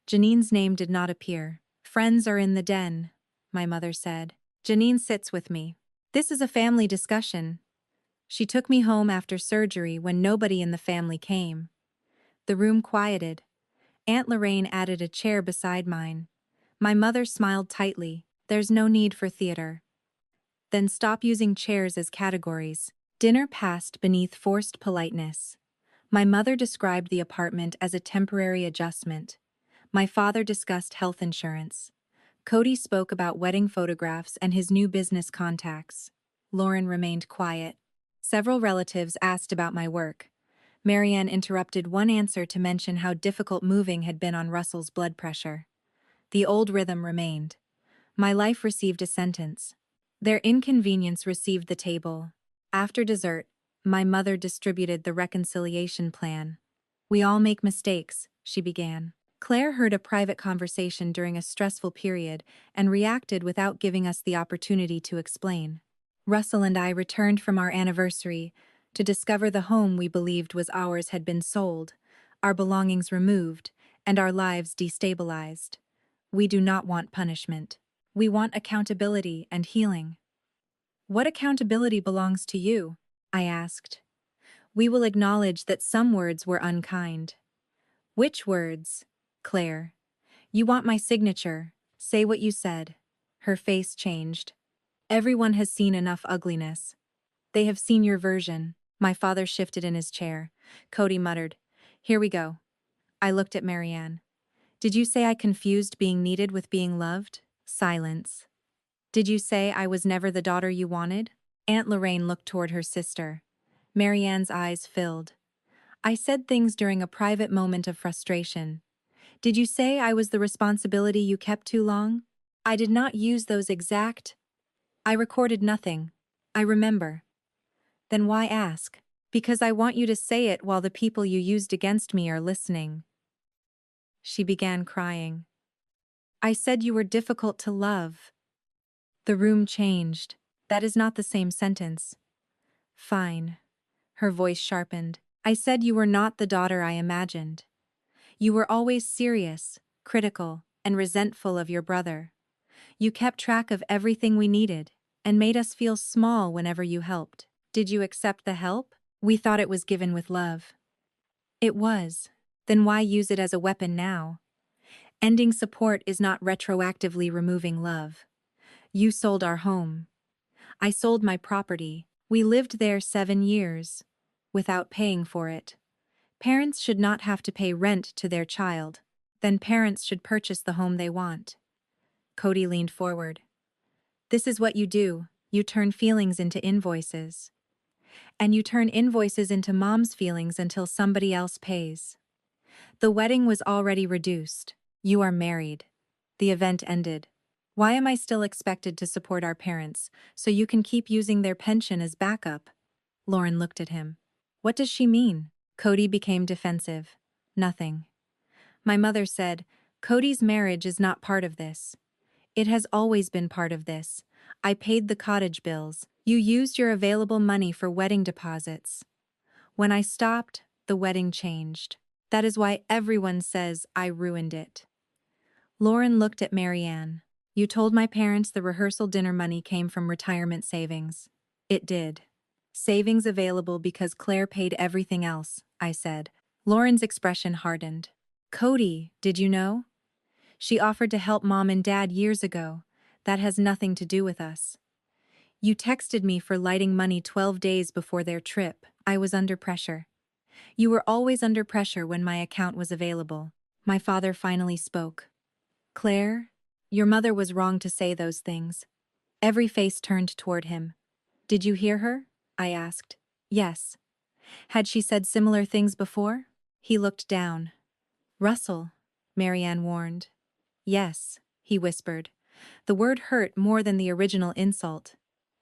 Janine's name did not appear. Friends are in the den, my mother said. Janine sits with me. This is a family discussion. She took me home after surgery when nobody in the family came. The room quieted. Aunt Lorraine added a chair beside mine. My mother smiled tightly. There's no need for theater. Then stop using chairs as categories. Dinner passed beneath forced politeness. My mother described the apartment as a temporary adjustment. My father discussed health insurance. Cody spoke about wedding photographs and his new business contacts. Lauren remained quiet. Several relatives asked about my work. Marianne interrupted one answer to mention how difficult moving had been on Russell's blood pressure. The old rhythm remained. My life received a sentence. Their inconvenience received the table. After dessert, my mother distributed the reconciliation plan. We all make mistakes, she began. Claire heard a private conversation during a stressful period and reacted without giving us the opportunity to explain. Russell and I returned from our anniversary to discover the home we believed was ours had been sold, our belongings removed, and our lives destabilized. We do not want punishment. We want accountability and healing. What accountability belongs to you? I asked. We will acknowledge that some words were unkind. Which words? Claire. You want my signature. Say what you said. Her face changed. Everyone has seen enough ugliness. They have seen your version. My father shifted in his chair. Cody muttered, Here we go. I looked at Marianne. Did you say I confused being needed with being loved? Silence. Did you say I was never the daughter you wanted? Aunt Lorraine looked toward her sister. Marianne's eyes filled. I said things during a private moment of frustration. Did you say I was the responsibility you kept too long? I did not use those exact. I recorded nothing. I remember. Then why ask? Because I want you to say it while the people you used against me are listening. She began crying. I said you were difficult to love. The room changed. That is not the same sentence. Fine. Her voice sharpened. I said you were not the daughter I imagined. You were always serious, critical, and resentful of your brother. You kept track of everything we needed, and made us feel small whenever you helped. Did you accept the help? We thought it was given with love. It was. Then why use it as a weapon now? Ending support is not retroactively removing love. You sold our home. I sold my property. We lived there 7 years, without paying for it. Parents should not have to pay rent to their child. Then parents should purchase the home they want. Cody leaned forward. This is what you do. You turn feelings into invoices. And you turn invoices into mom's feelings until somebody else pays. The wedding was already reduced. You are married. The event ended. Why am I still expected to support our parents, so you can keep using their pension as backup? Lauren looked at him. What does she mean? Cody became defensive. Nothing. My mother said, Cody's marriage is not part of this. It has always been part of this. I paid the cottage bills. You used your available money for wedding deposits. When I stopped, the wedding changed. That is why everyone says I ruined it. Lauren looked at Marianne. You told my parents the rehearsal dinner money came from retirement savings. It did. Savings available because Claire paid everything else, I said. Lauren's expression hardened. Cody, did you know? She offered to help Mom and Dad years ago. That has nothing to do with us. You texted me for lighting money 12 days before their trip. I was under pressure. You were always under pressure when my account was available. My father finally spoke. Claire, your mother was wrong to say those things. Every face turned toward him. Did you hear her? I asked. Yes. Had she said similar things before? He looked down. Russell, Marianne warned. Yes, he whispered. The word hurt more than the original insult.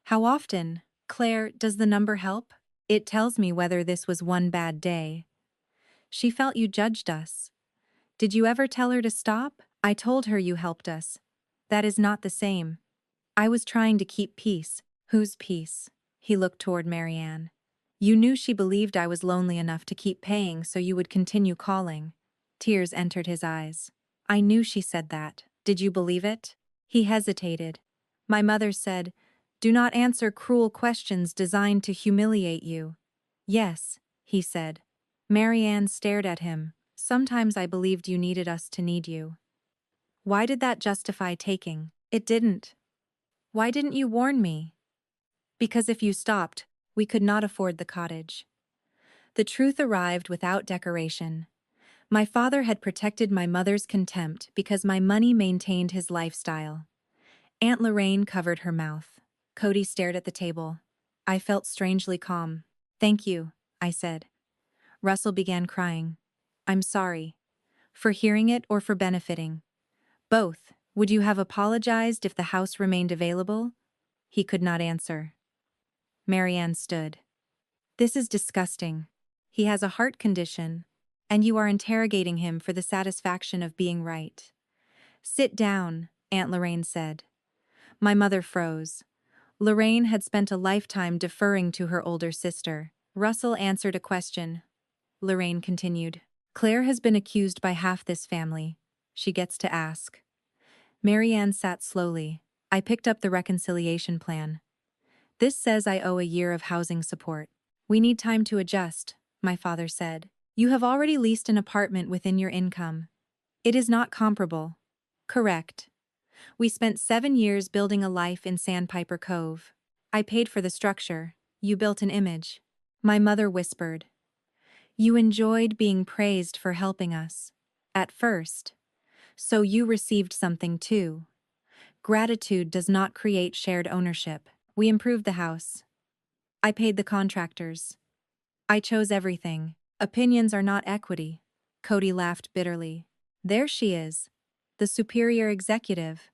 How often, Claire, does the number help? It tells me whether this was one bad day. She felt you judged us. Did you ever tell her to stop? I told her you helped us. That is not the same. I was trying to keep peace. Whose peace? He looked toward Marianne. You knew she believed I was lonely enough to keep paying so you would continue calling. Tears entered his eyes. I knew she said that. Did you believe it? He hesitated. My mother said, "Do not answer cruel questions designed to humiliate you." Yes, he said. Marianne stared at him. Sometimes I believed you needed us to need you. Why did that justify taking? It didn't. Why didn't you warn me? Because if you stopped, we could not afford the cottage. The truth arrived without decoration. My father had protected my mother's contempt because my money maintained his lifestyle. Aunt Lorraine covered her mouth. Cody stared at the table. I felt strangely calm. Thank you, I said. Russell began crying. I'm sorry. For hearing it or for benefiting? Both. Would you have apologized if the house remained available? He could not answer. Marianne stood. This is disgusting. He has a heart condition, and you are interrogating him for the satisfaction of being right. Sit down, Aunt Lorraine said. My mother froze. Lorraine had spent a lifetime deferring to her older sister. Russell answered a question. Lorraine continued. Claire has been accused by half this family. She gets to ask. Marianne sat slowly. I picked up the reconciliation plan. This says I owe a year of housing support. We need time to adjust, my father said. You have already leased an apartment within your income. It is not comparable. Correct. We spent 7 years building a life in Sandpiper Cove. I paid for the structure. You built an image. My mother whispered. You enjoyed being praised for helping us. At first. So you received something too. Gratitude does not create shared ownership. We improved the house. I paid the contractors. I chose everything. Opinions are not equity. Cody laughed bitterly. There she is. The superior executive.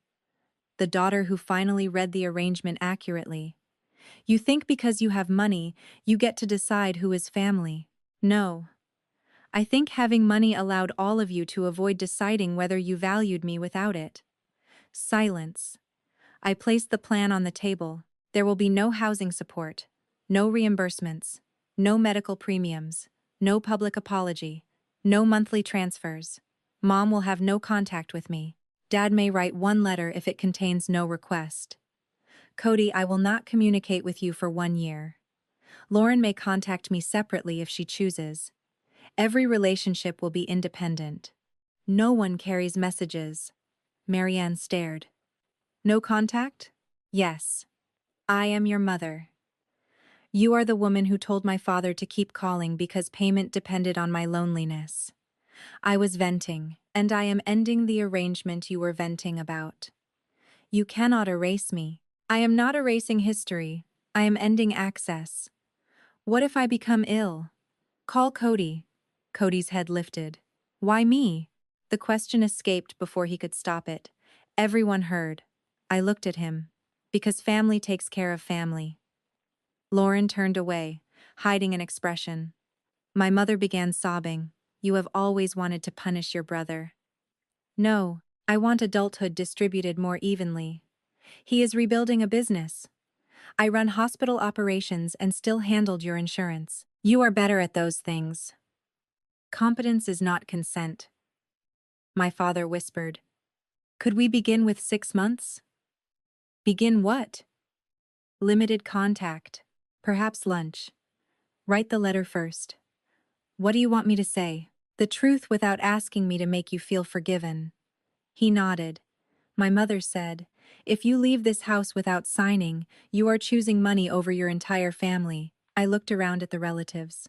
The daughter who finally read the arrangement accurately. You think because you have money, you get to decide who is family. No. I think having money allowed all of you to avoid deciding whether you valued me without it. Silence. I placed the plan on the table. There will be no housing support, no reimbursements, no medical premiums, no public apology, no monthly transfers. Mom will have no contact with me. Dad may write one letter if it contains no request. Cody, I will not communicate with you for 1 year. Lauren may contact me separately if she chooses. Every relationship will be independent. No one carries messages. Marianne stared. No contact? Yes. I am your mother. You are the woman who told my father to keep calling because payment depended on my loneliness. I was venting, and I am ending the arrangement you were venting about. You cannot erase me. I am not erasing history. I am ending access. What if I become ill? Call Cody. Cody's head lifted. Why me? The question escaped before he could stop it. Everyone heard. I looked at him. Because family takes care of family. Lauren turned away, hiding an expression. My mother began sobbing. You have always wanted to punish your brother. No, I want adulthood distributed more evenly. He is rebuilding a business. I run hospital operations and still handled your insurance. You are better at those things. Competence is not consent. My father whispered. Could we begin with 6 months? Begin what? Limited contact. Perhaps lunch. Write the letter first. What do you want me to say? The truth without asking me to make you feel forgiven. He nodded. My mother said, if you leave this house without signing, you are choosing money over your entire family. I looked around at the relatives.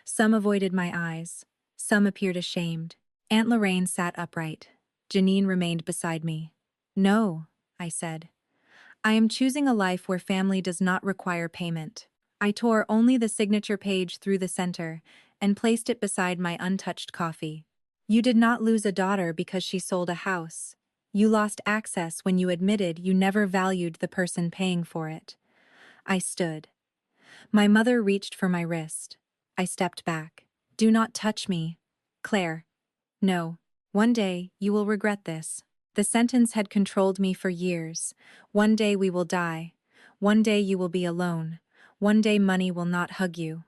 Some avoided my eyes. Some appeared ashamed. Aunt Lorraine sat upright. Janine remained beside me. No, I said. I am choosing a life where family does not require payment. I tore only the signature page through the center and placed it beside my untouched coffee. You did not lose a daughter because she sold a house. You lost access when you admitted you never valued the person paying for it. I stood. My mother reached for my wrist. I stepped back. Do not touch me, Claire. No. One day, you will regret this. The sentence had controlled me for years. One day we will die. One day you will be alone. One day money will not hug you.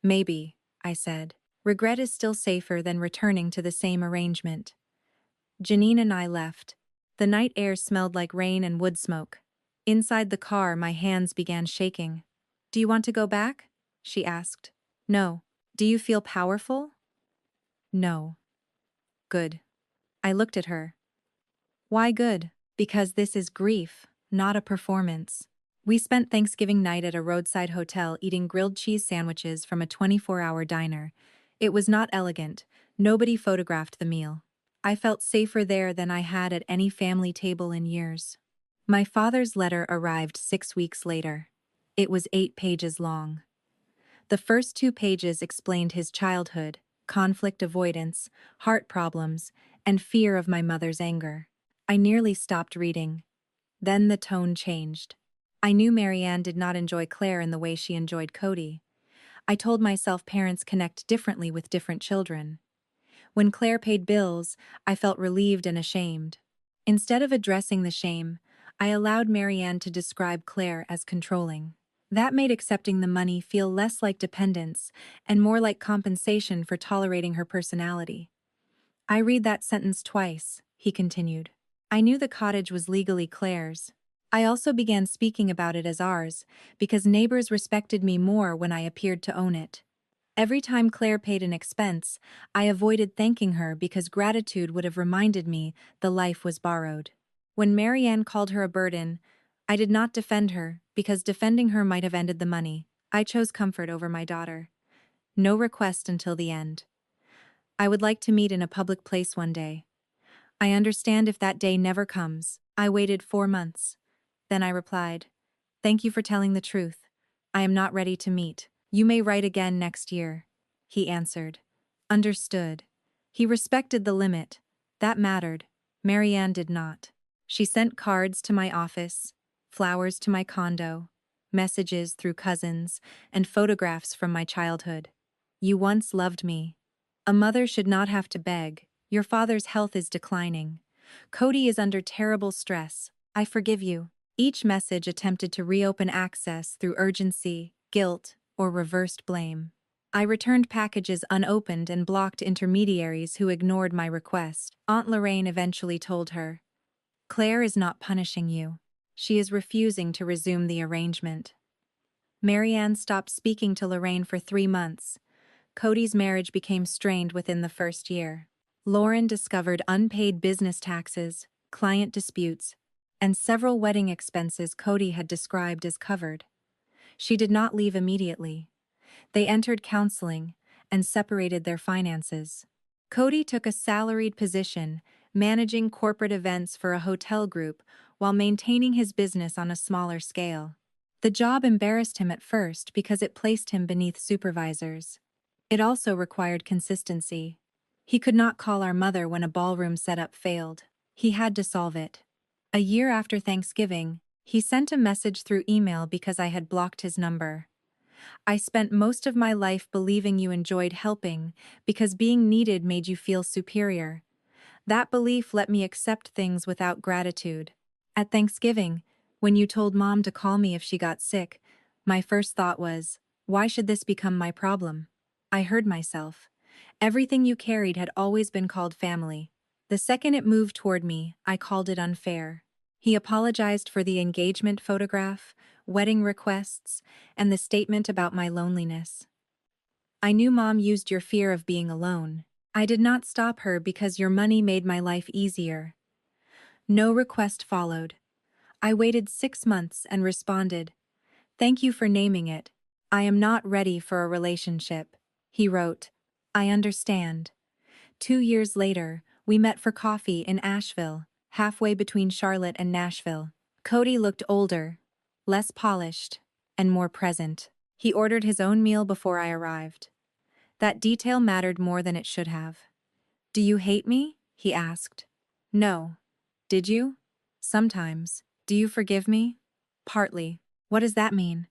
Maybe, I said. Regret is still safer than returning to the same arrangement. Janine and I left. The night air smelled like rain and wood smoke. Inside the car, my hands began shaking. Do you want to go back? She asked. No. Do you feel powerful? No. Good. I looked at her. Why good? Because this is grief, not a performance. We spent Thanksgiving night at a roadside hotel eating grilled cheese sandwiches from a 24-hour diner. It was not elegant. Nobody photographed the meal. I felt safer there than I had at any family table in years. My father's letter arrived 6 weeks later. It was 8 pages long. The first 2 pages explained his childhood, conflict avoidance, heart problems, and fear of my mother's anger. I nearly stopped reading. Then the tone changed. I knew Marianne did not enjoy Claire in the way she enjoyed Cody. I told myself parents connect differently with different children. When Claire paid bills, I felt relieved and ashamed. Instead of addressing the shame, I allowed Marianne to describe Claire as controlling. That made accepting the money feel less like dependence and more like compensation for tolerating her personality. I read that sentence twice, he continued. I knew the cottage was legally Claire's. I also began speaking about it as ours, because neighbors respected me more when I appeared to own it. Every time Claire paid an expense, I avoided thanking her because gratitude would have reminded me the life was borrowed. When Marianne called her a burden, I did not defend her, because defending her might have ended the money. I chose comfort over my daughter. No request until the end. I would like to meet in a public place one day. I understand if that day never comes. I waited 4 months. Then I replied, thank you for telling the truth. I am not ready to meet. You may write again next year. He answered. Understood. He respected the limit. That mattered. Marianne did not. She sent cards to my office, flowers to my condo, messages through cousins, and photographs from my childhood. You once loved me. A mother should not have to beg. Your father's health is declining. Cody is under terrible stress. I forgive you. Each message attempted to reopen access through urgency, guilt, or reversed blame. I returned packages unopened and blocked intermediaries who ignored my request. Aunt Lorraine eventually told her, Claire is not punishing you. She is refusing to resume the arrangement. Marianne stopped speaking to Lorraine for 3 months. Cody's marriage became strained within the first year. Lauren discovered unpaid business taxes, client disputes, and several wedding expenses Cody had described as covered. She did not leave immediately. They entered counseling and separated their finances. Cody took a salaried position, managing corporate events for a hotel group while maintaining his business on a smaller scale. The job embarrassed him at first because it placed him beneath supervisors. It also required consistency. He could not call our mother when a ballroom setup failed. He had to solve it. A year after Thanksgiving, he sent a message through email because I had blocked his number. I spent most of my life believing you enjoyed helping because being needed made you feel superior. That belief let me accept things without gratitude. At Thanksgiving, when you told Mom to call me if she got sick, my first thought was, why should this become my problem? I heard myself. Everything you carried had always been called family. The second it moved toward me, I called it unfair. He apologized for the engagement photograph, wedding requests, and the statement about my loneliness. I knew Mom used your fear of being alone. I did not stop her because your money made my life easier. No request followed. I waited 6 months and responded, thank you for naming it. I am not ready for a relationship. He wrote, I understand. 2 years later, we met for coffee in Asheville, halfway between Charlotte and Nashville. Cody looked older, less polished, and more present. He ordered his own meal before I arrived. That detail mattered more than it should have. Do you hate me? He asked. No. Did you? Sometimes. Do you forgive me? Partly. What does that mean?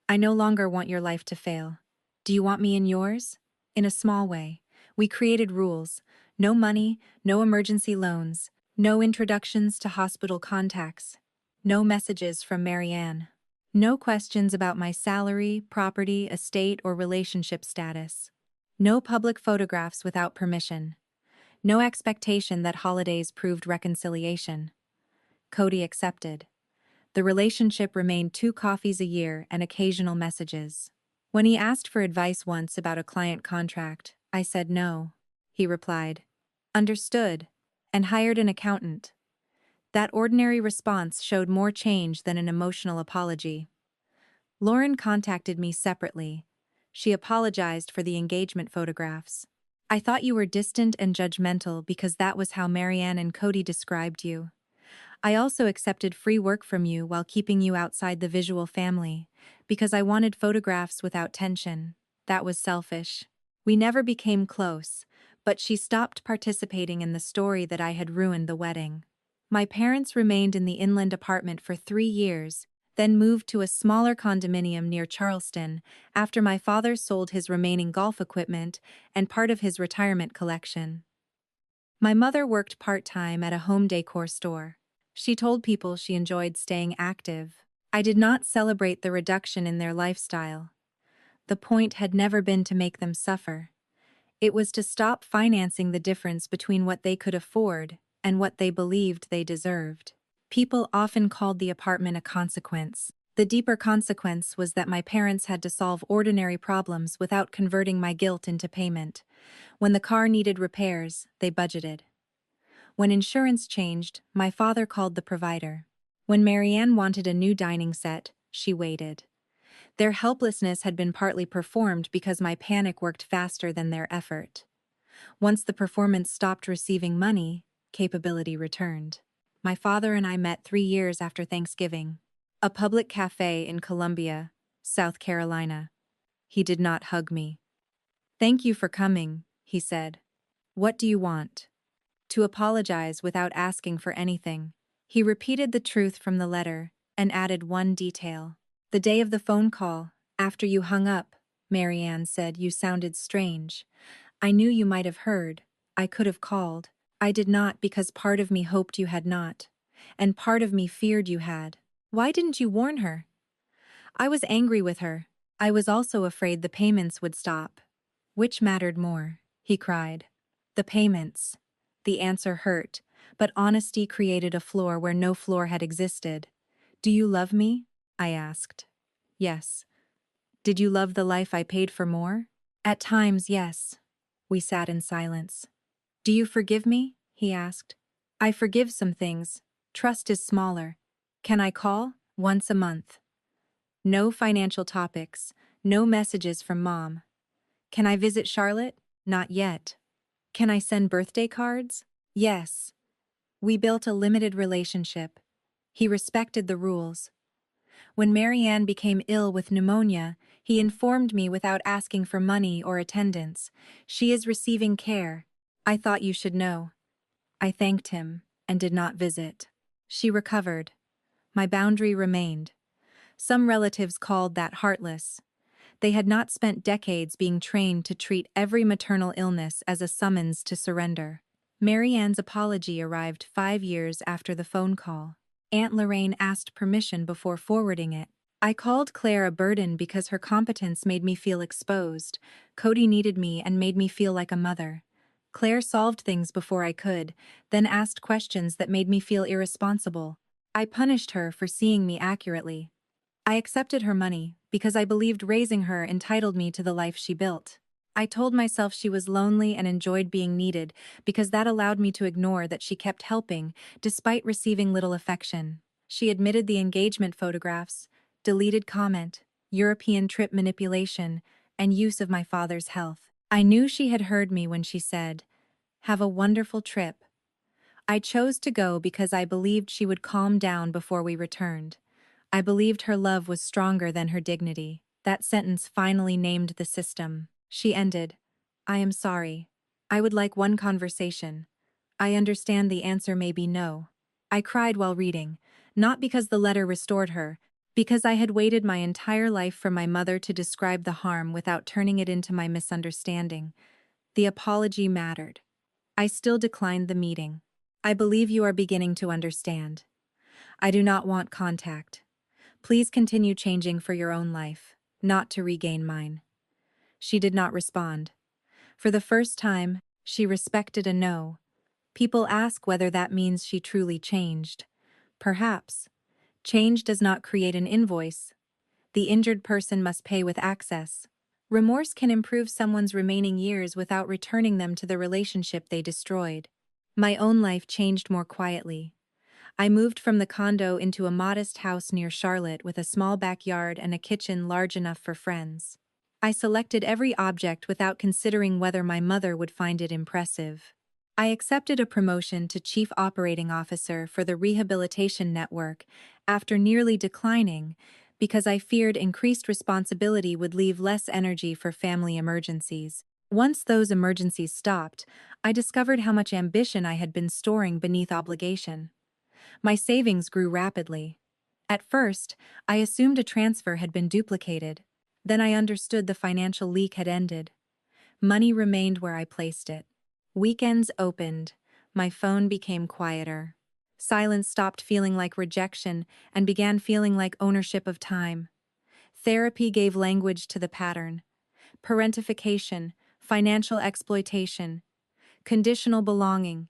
I no longer want your life to fail. Do you want me in yours? In a small way. We created rules. No money, no emergency loans, no introductions to hospital contacts, no messages from Marianne. No questions about my salary, property, estate, or relationship status. No public photographs without permission. No expectation that holidays proved reconciliation. Cody accepted. The relationship remained 2 coffees a year and occasional messages. When he asked for advice once about a client contract, I said no. He replied, "Understood," and hired an accountant. That ordinary response showed more change than an emotional apology. Lauren contacted me separately. She apologized for the engagement photographs. "I thought you were distant and judgmental because that was how Marianne and Cody described you. I also accepted free work from you while keeping you outside the visual family, because I wanted photographs without tension. That was selfish." We never became close, but she stopped participating in the story that I had ruined the wedding. My parents remained in the inland apartment for 3 years, then moved to a smaller condominium near Charleston after my father sold his remaining golf equipment and part of his retirement collection. My mother worked part-time at a home decor store. She told people she enjoyed staying active. I did not celebrate the reduction in their lifestyle. The point had never been to make them suffer. It was to stop financing the difference between what they could afford and what they believed they deserved. People often called the apartment a consequence. The deeper consequence was that my parents had to solve ordinary problems without converting my guilt into payment. When the car needed repairs, they budgeted. When insurance changed, my father called the provider. When Marianne wanted a new dining set, she waited. Their helplessness had been partly performed because my panic worked faster than their effort. Once the performance stopped receiving money, capability returned. My father and I met 3 years after Thanksgiving. A public cafe in Columbia, South Carolina. He did not hug me. "Thank you for coming," he said. "What do you want?" To apologize without asking for anything. He repeated the truth from the letter and added one detail. "The day of the phone call, after you hung up," Marianne said, "you sounded strange. I knew you might have heard. I could have called. I did not because part of me hoped you had not. And part of me feared you had. Why didn't you warn her?" I was angry with her. I was also afraid the payments would stop. "Which mattered more?" he cried. "The payments." The answer hurt, but honesty created a floor where no floor had existed. "Do you love me?" I asked. "Yes." "Did you love the life I paid for more?" "At times, yes." We sat in silence. "Do you forgive me?" he asked. "I forgive some things. Trust is smaller. Can I call?" "Once a month." No financial topics, no messages from Mom. "Can I visit Charlotte?" "Not yet." "Can I send birthday cards?" "Yes." We built a limited relationship. He respected the rules. When Marianne became ill with pneumonia, he informed me without asking for money or attendance. "She is receiving care. I thought you should know." I thanked him and did not visit. She recovered. My boundary remained. Some relatives called that heartless. They had not spent decades being trained to treat every maternal illness as a summons to surrender. Marianne's apology arrived 5 years after the phone call. Aunt Lorraine asked permission before forwarding it. I called Claire a burden because her competence made me feel exposed. Cody needed me and made me feel like a mother. Claire solved things before I could, then asked questions that made me feel irresponsible. I punished her for seeing me accurately. I accepted her money because I believed raising her entitled me to the life she built. I told myself she was lonely and enjoyed being needed because that allowed me to ignore that she kept helping, despite receiving little affection. She admitted the engagement photographs, deleted comment, European trip manipulation, and use of my father's health. I knew she had heard me when she said, "Have a wonderful trip." I chose to go because I believed she would calm down before we returned. I believed her love was stronger than her dignity. That sentence finally named the system. She ended, "I am sorry. I would like one conversation. I understand the answer may be no." I cried while reading, not because the letter restored her, because I had waited my entire life for my mother to describe the harm without turning it into my misunderstanding. The apology mattered. I still declined the meeting. "I believe you are beginning to understand. I do not want contact. Please continue changing for your own life, not to regain mine. She did not respond. For the first time, she respected a no. People ask whether that means she truly changed. Perhaps. Change does not create an invoice. The injured person must pay with access. Remorse can improve someone's remaining years without returning them to the relationship they destroyed. My own life changed more quietly. I moved from the condo into a modest house near Charlotte with a small backyard and a kitchen large enough for friends. I selected every object without considering whether my mother would find it impressive. I accepted a promotion to Chief Operating Officer for the Rehabilitation Network after nearly declining because I feared increased responsibility would leave less energy for family emergencies. Once those emergencies stopped, I discovered how much ambition I had been storing beneath obligation. My savings grew rapidly. At first, I assumed a transfer had been duplicated. Then I understood the financial leak had ended. Money remained where I placed it. Weekends opened. My phone became quieter. Silence stopped feeling like rejection and began feeling like ownership of time. Therapy gave language to the pattern. Parentification, financial exploitation, conditional belonging,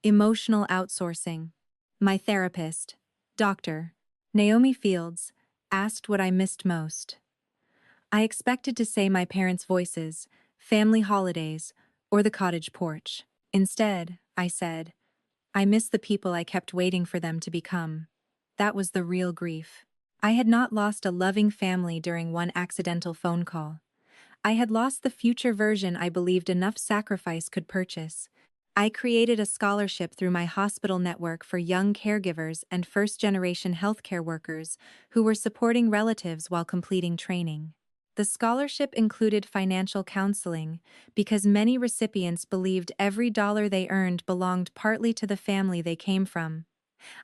emotional outsourcing. My therapist, Dr. Naomi Fields, asked what I missed most. I expected to say my parents' voices, family holidays, or the cottage porch. Instead, I said, I miss the people I kept waiting for them to become. That was the real grief. I had not lost a loving family during one accidental phone call. I had lost the future version I believed enough sacrifice could purchase. I created a scholarship through my hospital network for young caregivers and first-generation healthcare workers who were supporting relatives while completing training. The scholarship included financial counseling because many recipients believed every dollar they earned belonged partly to the family they came from.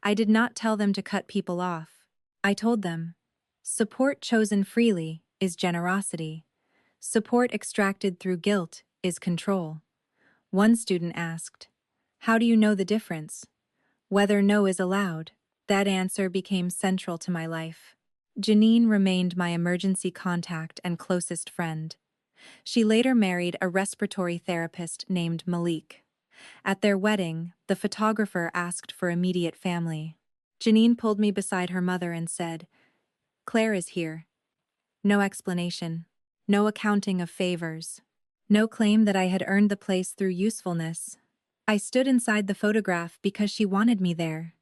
I did not tell them to cut people off. I told them, support chosen freely is generosity. Support extracted through guilt is control. One student asked, how do you know the difference? Whether no is allowed. That answer became central to my life. Janine remained my emergency contact and closest friend. She later married a respiratory therapist named Malik. At their wedding, the photographer asked for immediate family. Janine pulled me beside her mother and said, Claire is here. No explanation. No accounting of favors. No claim that I had earned the place through usefulness. I stood inside the photograph because she wanted me there.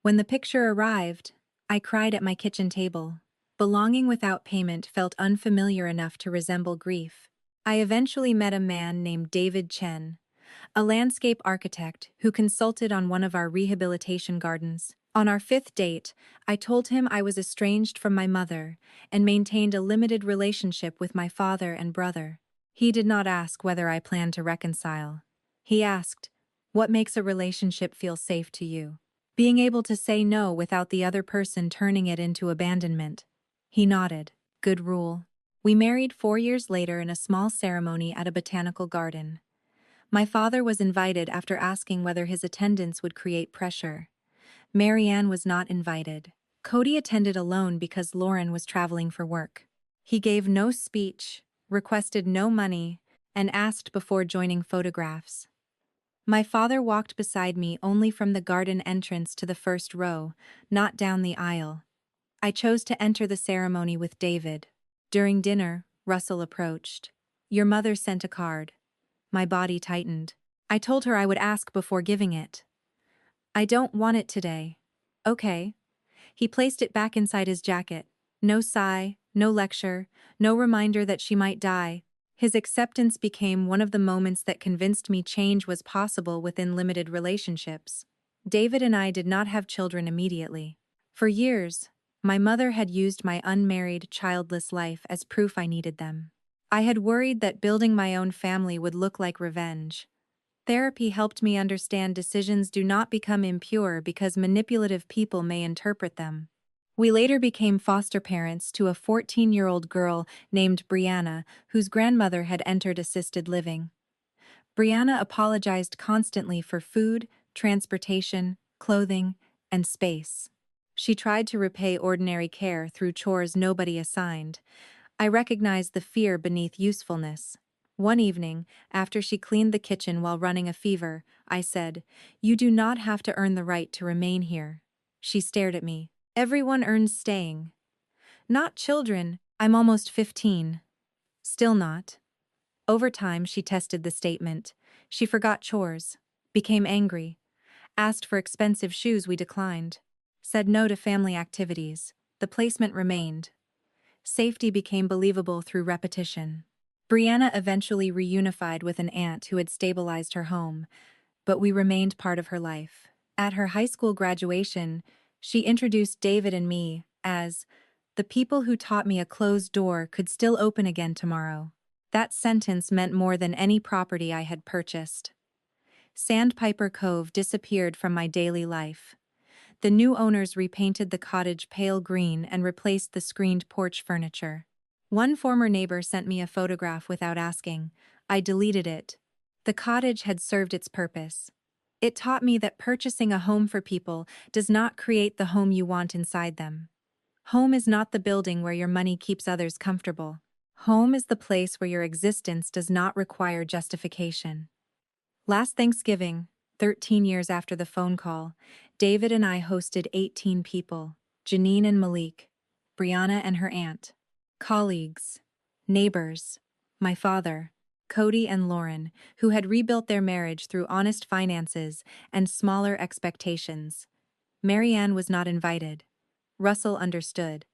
When the picture arrived, I cried at my kitchen table. Belonging without payment felt unfamiliar enough to resemble grief. I eventually met a man named David Chen, a landscape architect who consulted on one of our rehabilitation gardens. On our fifth date, I told him I was estranged from my mother and maintained a limited relationship with my father and brother. He did not ask whether I planned to reconcile. He asked, what makes a relationship feel safe to you? Being able to say no without the other person turning it into abandonment. He nodded. Good rule. We married 4 years later in a small ceremony at a botanical garden. My father was invited after asking whether his attendance would create pressure. Marianne was not invited. Cody attended alone because Lauren was traveling for work. He gave no speech, requested no money, and asked before joining photographs. My father walked beside me only from the garden entrance to the first row, not down the aisle. I chose to enter the ceremony with David. During dinner, Russell approached. Your mother sent a card. My body tightened. I told her I would ask before giving it. I don't want it today. Okay. He placed it back inside his jacket. No sigh, no lecture, no reminder that she might die. His acceptance became one of the moments that convinced me change was possible within limited relationships. David and I did not have children immediately. For years, my mother had used my unmarried, childless life as proof I needed them. I had worried that building my own family would look like revenge. Therapy helped me understand decisions do not become impure because manipulative people may interpret them. We later became foster parents to a 14-year-old girl named Brianna, whose grandmother had entered assisted living. Brianna apologized constantly for food, transportation, clothing, and space. She tried to repay ordinary care through chores nobody assigned. I recognized the fear beneath usefulness. One evening, after she cleaned the kitchen while running a fever, I said, "You do not have to earn the right to remain here." She stared at me. "Everyone earns staying." "Not children. I'm almost 15. Still not." Over time, she tested the statement. She forgot chores, became angry, asked for expensive shoes we declined, said no to family activities. The placement remained. Safety became believable through repetition. Brianna eventually reunified with an aunt who had stabilized her home, but we remained part of her life. At her high school graduation, she introduced David and me as the people who taught me a closed door could still open again tomorrow. That sentence meant more than any property I had purchased. Sandpiper Cove disappeared from my daily life. The new owners repainted the cottage pale green and replaced the screened porch furniture. One former neighbor sent me a photograph without asking. I deleted it. The cottage had served its purpose. It taught me that purchasing a home for people does not create the home you want inside them. Home is not the building where your money keeps others comfortable. Home is the place where your existence does not require justification. Last Thanksgiving, 13 years after the phone call, David and I hosted 18 people: Janine and Malik, Brianna and her aunt, colleagues, neighbors, my father, Cody and Lauren, who had rebuilt their marriage through honest finances and smaller expectations. Marianne was not invited. Russell understood.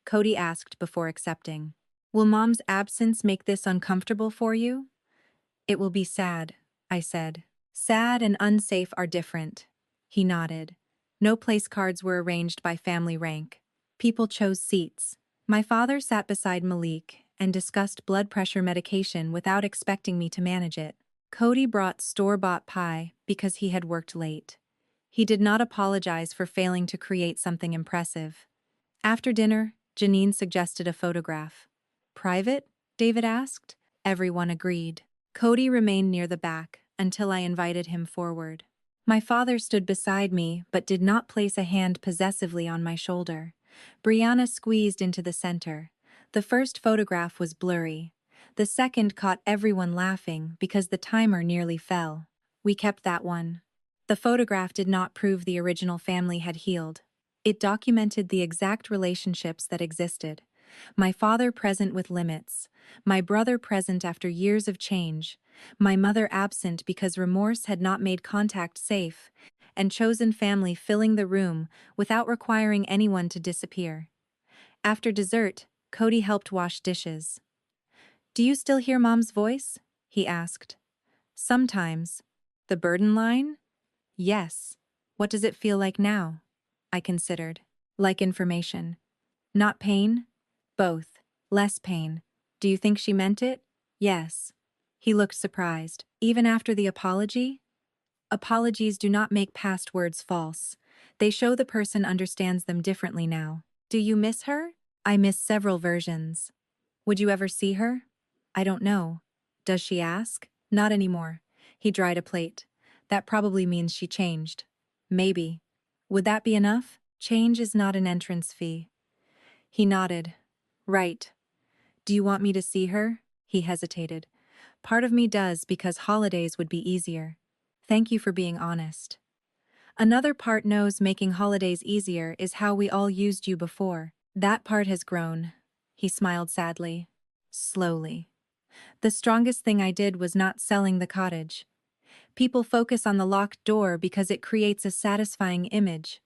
Cody asked before accepting. "Will Mom's absence make this uncomfortable for you?" "It will be sad," I said. "Sad and unsafe are different." He nodded. No place cards were arranged by family rank. People chose seats. My father sat beside Malik and discussed blood pressure medication without expecting me to manage it. Cody brought store-bought pie because he had worked late. He did not apologize for failing to create something impressive. After dinner, Janine suggested a photograph. "Private?" David asked. Everyone agreed. Cody remained near the back until I invited him forward. My father stood beside me but did not place a hand possessively on my shoulder. Brianna squeezed into the center. The first photograph was blurry. The second caught everyone laughing because the timer nearly fell. We kept that one. The photograph did not prove the original family had healed. It documented the exact relationships that existed. My father present with limits, my brother present after years of change, my mother absent because remorse had not made contact safe, and chosen family filling the room without requiring anyone to disappear. After dessert, Cody helped wash dishes. "Do you still hear Mom's voice?" he asked. "Sometimes." "The burden line?" "Yes." "What does it feel like now?" I considered. "Like information." "Not pain?" "Both. Less pain." "Do you think she meant it?" "Yes." He looked surprised. "Even after the apology?" "Apologies do not make past words false. They show the person understands them differently now." "Do you miss her?" "I miss several versions." "Would you ever see her?" "I don't know." "Does she ask?" "Not anymore." He dried a plate. "That probably means she changed." "Maybe." "Would that be enough?" "Change is not an entrance fee." He nodded. "Right. Do you want me to see her?" He hesitated. "Part of me does because holidays would be easier." "Thank you for being honest." "Another part knows making holidays easier is how we all used you before. That part has grown." He smiled sadly. "Slowly. The strongest thing I did was not selling the cottage. People focus on the locked door because it creates a satisfying image.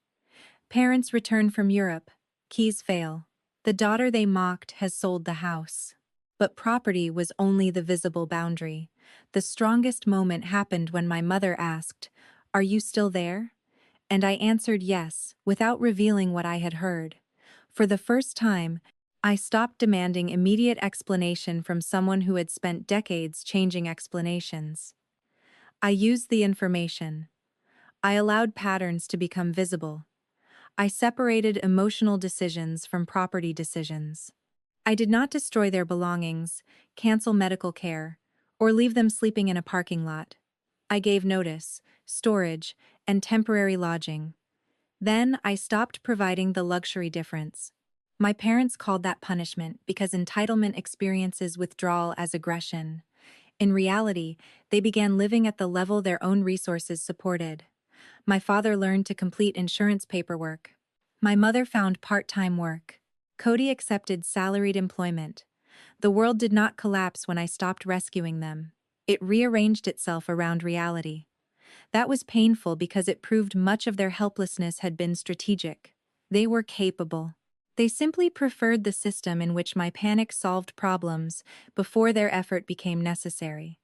Parents return from Europe. Keys fail. The daughter they mocked has sold the house. But property was only the visible boundary. The strongest moment happened when my mother asked, "Are you still there?" And I answered yes, without revealing what I had heard. For the first time, I stopped demanding immediate explanation from someone who had spent decades changing explanations. I used the information. I allowed patterns to become visible. I separated emotional decisions from property decisions. I did not destroy their belongings, cancel medical care, or leave them sleeping in a parking lot. I gave notice, storage, and temporary lodging. Then I stopped providing the luxury difference. My parents called that punishment because entitlement experiences withdrawal as aggression. In reality, they began living at the level their own resources supported. My father learned to complete insurance paperwork. My mother found part-time work. Cody accepted salaried employment. The world did not collapse when I stopped rescuing them. It rearranged itself around reality. That was painful because it proved much of their helplessness had been strategic. They were capable. They simply preferred the system in which my panic solved problems before their effort became necessary.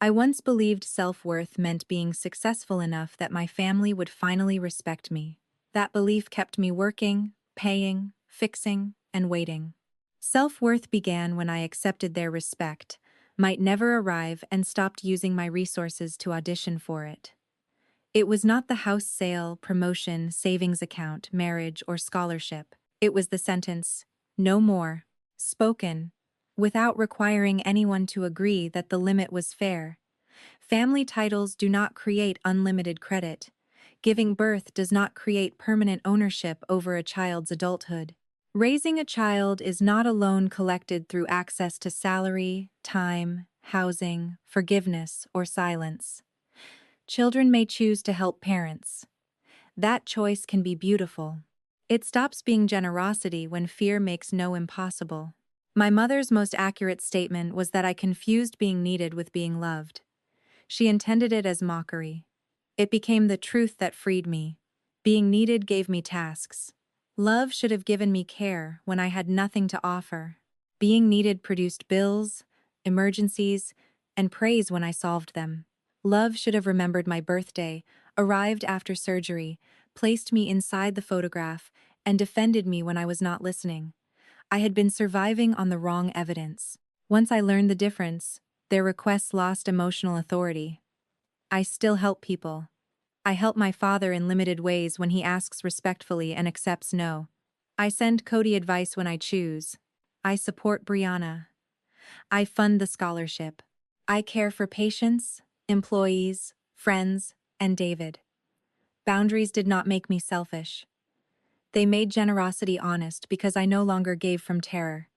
I once believed self-worth meant being successful enough that my family would finally respect me. That belief kept me working, paying, fixing, and waiting. Self-worth began when I accepted their respect, might never arrive, and stopped using my resources to audition for it. It was not the house sale, promotion, savings account, marriage, or scholarship. It was the sentence, "No more," spoken, without requiring anyone to agree that the limit was fair. Family titles do not create unlimited credit. Giving birth does not create permanent ownership over a child's adulthood. Raising a child is not a loan collected through access to salary, time, housing, forgiveness, or silence. Children may choose to help parents. That choice can be beautiful. It stops being generosity when fear makes no impossible. My mother's most accurate statement was that I confused being needed with being loved. She intended it as mockery. It became the truth that freed me. Being needed gave me tasks. Love should have given me care when I had nothing to offer. Being needed produced bills, emergencies, and praise when I solved them. Love should have remembered my birthday, arrived after surgery, placed me inside the photograph, and defended me when I was not listening. I had been surviving on the wrong evidence. Once I learned the difference, their requests lost emotional authority. I still help people. I help my father in limited ways when he asks respectfully and accepts no. I send Cody advice when I choose. I support Brianna. I fund the scholarship. I care for patients, employees, friends, and David. Boundaries did not make me selfish. They made generosity honest because I no longer gave from terror.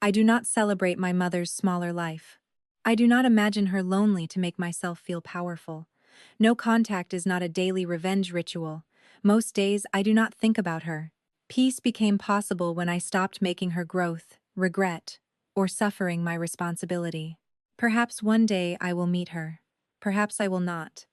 I do not celebrate my mother's smaller life. I do not imagine her lonely to make myself feel powerful. No contact is not a daily revenge ritual. Most days I do not think about her. Peace became possible when I stopped making her growth, regret, or suffering my responsibility. Perhaps one day I will meet her. Perhaps I will not.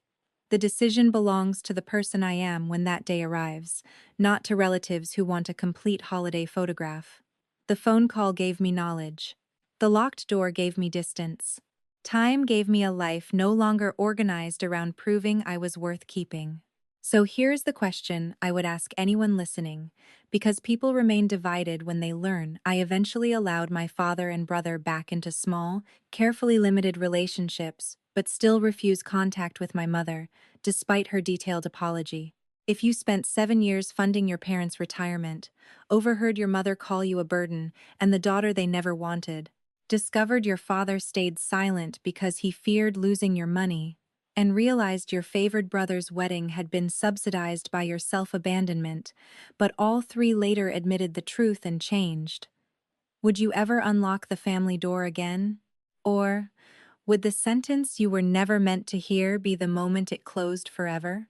The decision belongs to the person I am when that day arrives, not to relatives who want a complete holiday photograph. The phone call gave me knowledge. The locked door gave me distance. Time gave me a life no longer organized around proving I was worth keeping. So here's the question I would ask anyone listening, because people remain divided when they learn I eventually allowed my father and brother back into small, carefully limited relationships, but still refuse contact with my mother, despite her detailed apology. If you spent 7 years funding your parents' retirement, overheard your mother call you a burden and the daughter they never wanted, discovered your father stayed silent because he feared losing your money, and realized your favored brother's wedding had been subsidized by your self-abandonment, but all three later admitted the truth and changed, would you ever unlock the family door again? Or would the sentence you were never meant to hear be the moment it closed forever?